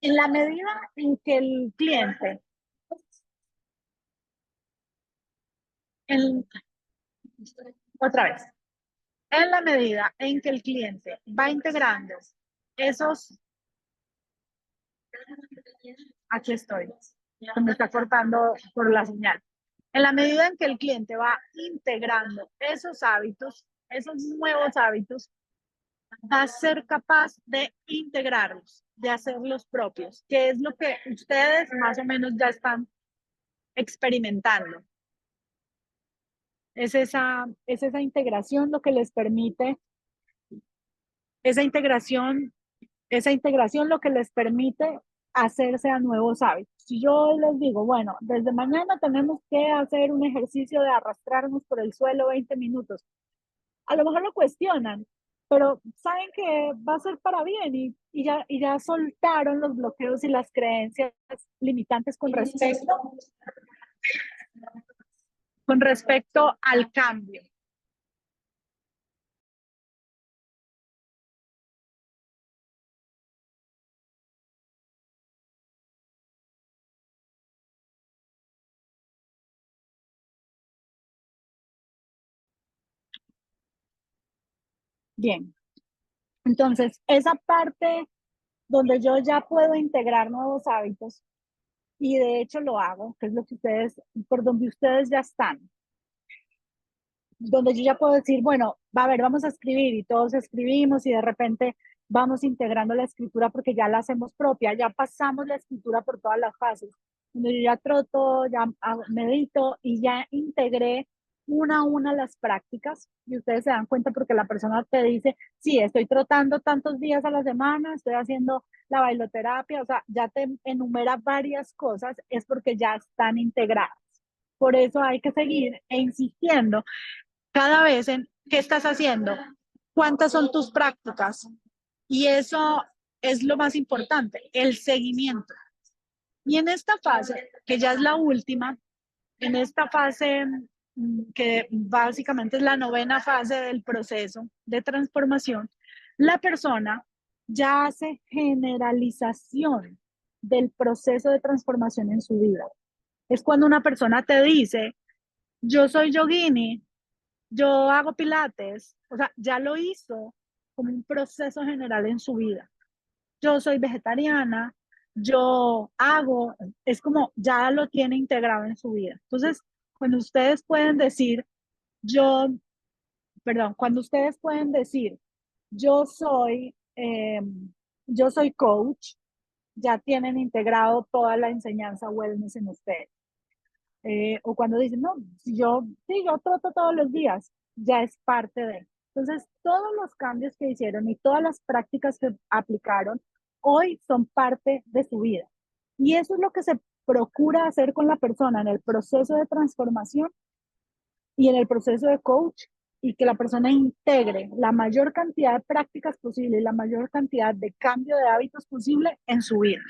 en la medida en que el cliente, en, otra vez, en la medida en que el cliente va integrando esos, aquí estoy, se me está cortando por la señal. En la medida en que el cliente va integrando esos hábitos, esos nuevos hábitos, va a ser capaz de integrarlos, de hacerlos propios, que es lo que ustedes más o menos ya están experimentando. Es esa integración lo que les permite, esa integración lo que les permite hacerse a nuevos hábitos. Si yo les digo, bueno, desde mañana tenemos que hacer un ejercicio de arrastrarnos por el suelo 20 minutos, a lo mejor lo cuestionan, pero saben que va a ser para bien y ya soltaron los bloqueos y las creencias limitantes con respecto al cambio. Bien, entonces esa parte donde yo ya puedo integrar nuevos hábitos, y de hecho lo hago, que es lo que ustedes, por donde ustedes ya están, donde yo ya puedo decir, bueno, va a ver, vamos a escribir y todos escribimos y de repente vamos integrando la escritura porque ya la hacemos propia, ya pasamos la escritura por todas las fases, donde yo ya troto, ya medito y ya integré una a una las prácticas y ustedes se dan cuenta porque la persona te dice, sí, estoy trotando tantos días a la semana, estoy haciendo la bailoterapia, o sea, ya te enumera varias cosas, es porque ya están integradas. Por eso hay que seguir insistiendo cada vez en qué estás haciendo, cuántas son tus prácticas. Y eso es lo más importante, el seguimiento. Y en esta fase, que ya es la última, en esta fase que básicamente es la novena fase del proceso de transformación, la persona ya hace generalización del proceso de transformación en su vida. Es cuando una persona te dice, yo soy yogini, yo hago pilates, o sea, ya lo hizo como un proceso general en su vida. Yo soy vegetariana, yo hago, es como ya lo tiene integrado en su vida. Entonces, cuando ustedes pueden decir, yo, perdón, cuando ustedes pueden decir, yo soy, yo soy coach, ya tienen integrado toda la enseñanza wellness en ustedes. O cuando dicen, no, si yo, sí, yo troto todos los días, ya es parte de. Entonces, todos los cambios que hicieron y todas las prácticas que aplicaron hoy son parte de su vida. Y eso es lo que se procura hacer con la persona en el proceso de transformación y en el proceso de coach, y que la persona integre la mayor cantidad de prácticas posible y la mayor cantidad de cambio de hábitos posible en su vida.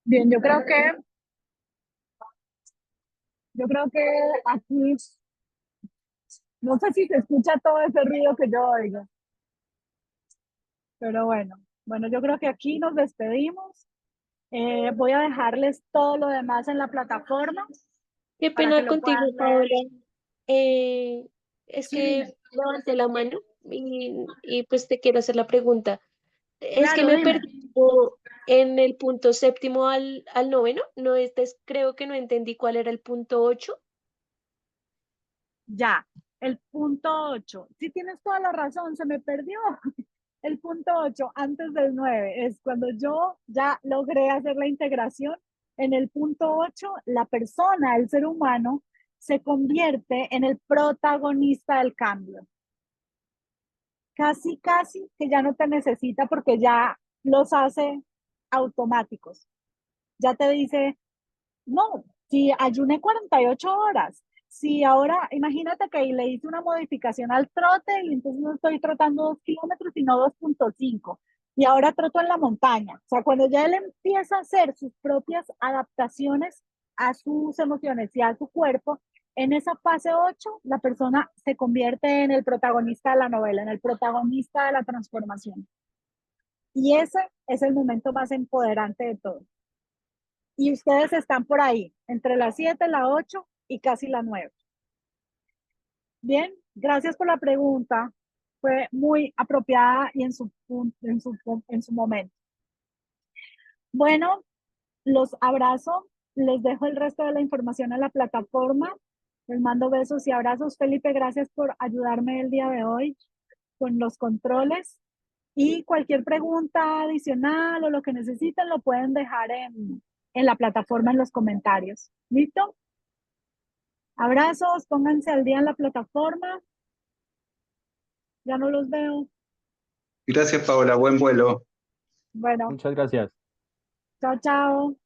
Bien, yo creo que aquí, no sé si se escucha todo ese ruido que yo oigo, pero bueno, yo creo que aquí nos despedimos. Voy a dejarles todo lo demás en la plataforma Qué para que pena lo contigo, puedan Paola. leer. Es Sí, dime. que levanté la mano y pues te quiero hacer la pregunta. Es que Claro, me dime. perdí en el punto séptimo al noveno. No, creo que no entendí cuál era el punto 8. Ya, el punto 8. Sí, tienes toda la razón, se me perdió. El punto 8 antes del 9 es cuando yo ya logré hacer la integración. En el punto 8 la persona, el ser humano, se convierte en el protagonista del cambio. Casi, casi que ya no te necesita porque ya los hace automáticos. Ya te dice, no, si ayuné 48 horas, si ahora, imagínate que le hice una modificación al trote y entonces no estoy trotando 2 kilómetros, sino 2,5. Y ahora troto en la montaña. O sea, cuando ya él empieza a hacer sus propias adaptaciones a sus emociones y a su cuerpo, en esa fase 8, la persona se convierte en el protagonista de la novela, en el protagonista de la transformación. Y ese es el momento más empoderante de todo. Y ustedes están por ahí, entre las 7, la 8 y casi la 9. Bien, gracias por la pregunta. Fue muy apropiada y en su momento. Bueno, los abrazo. Les dejo el resto de la información en la plataforma. Les mando besos y abrazos. Felipe, gracias por ayudarme el día de hoy con los controles. Y cualquier pregunta adicional o lo que necesiten lo pueden dejar en la plataforma en los comentarios. ¿Listo? Abrazos, pónganse al día en la plataforma. Ya no los veo. Gracias, Paola. Buen vuelo. Bueno, Muchas gracias. chao, chao.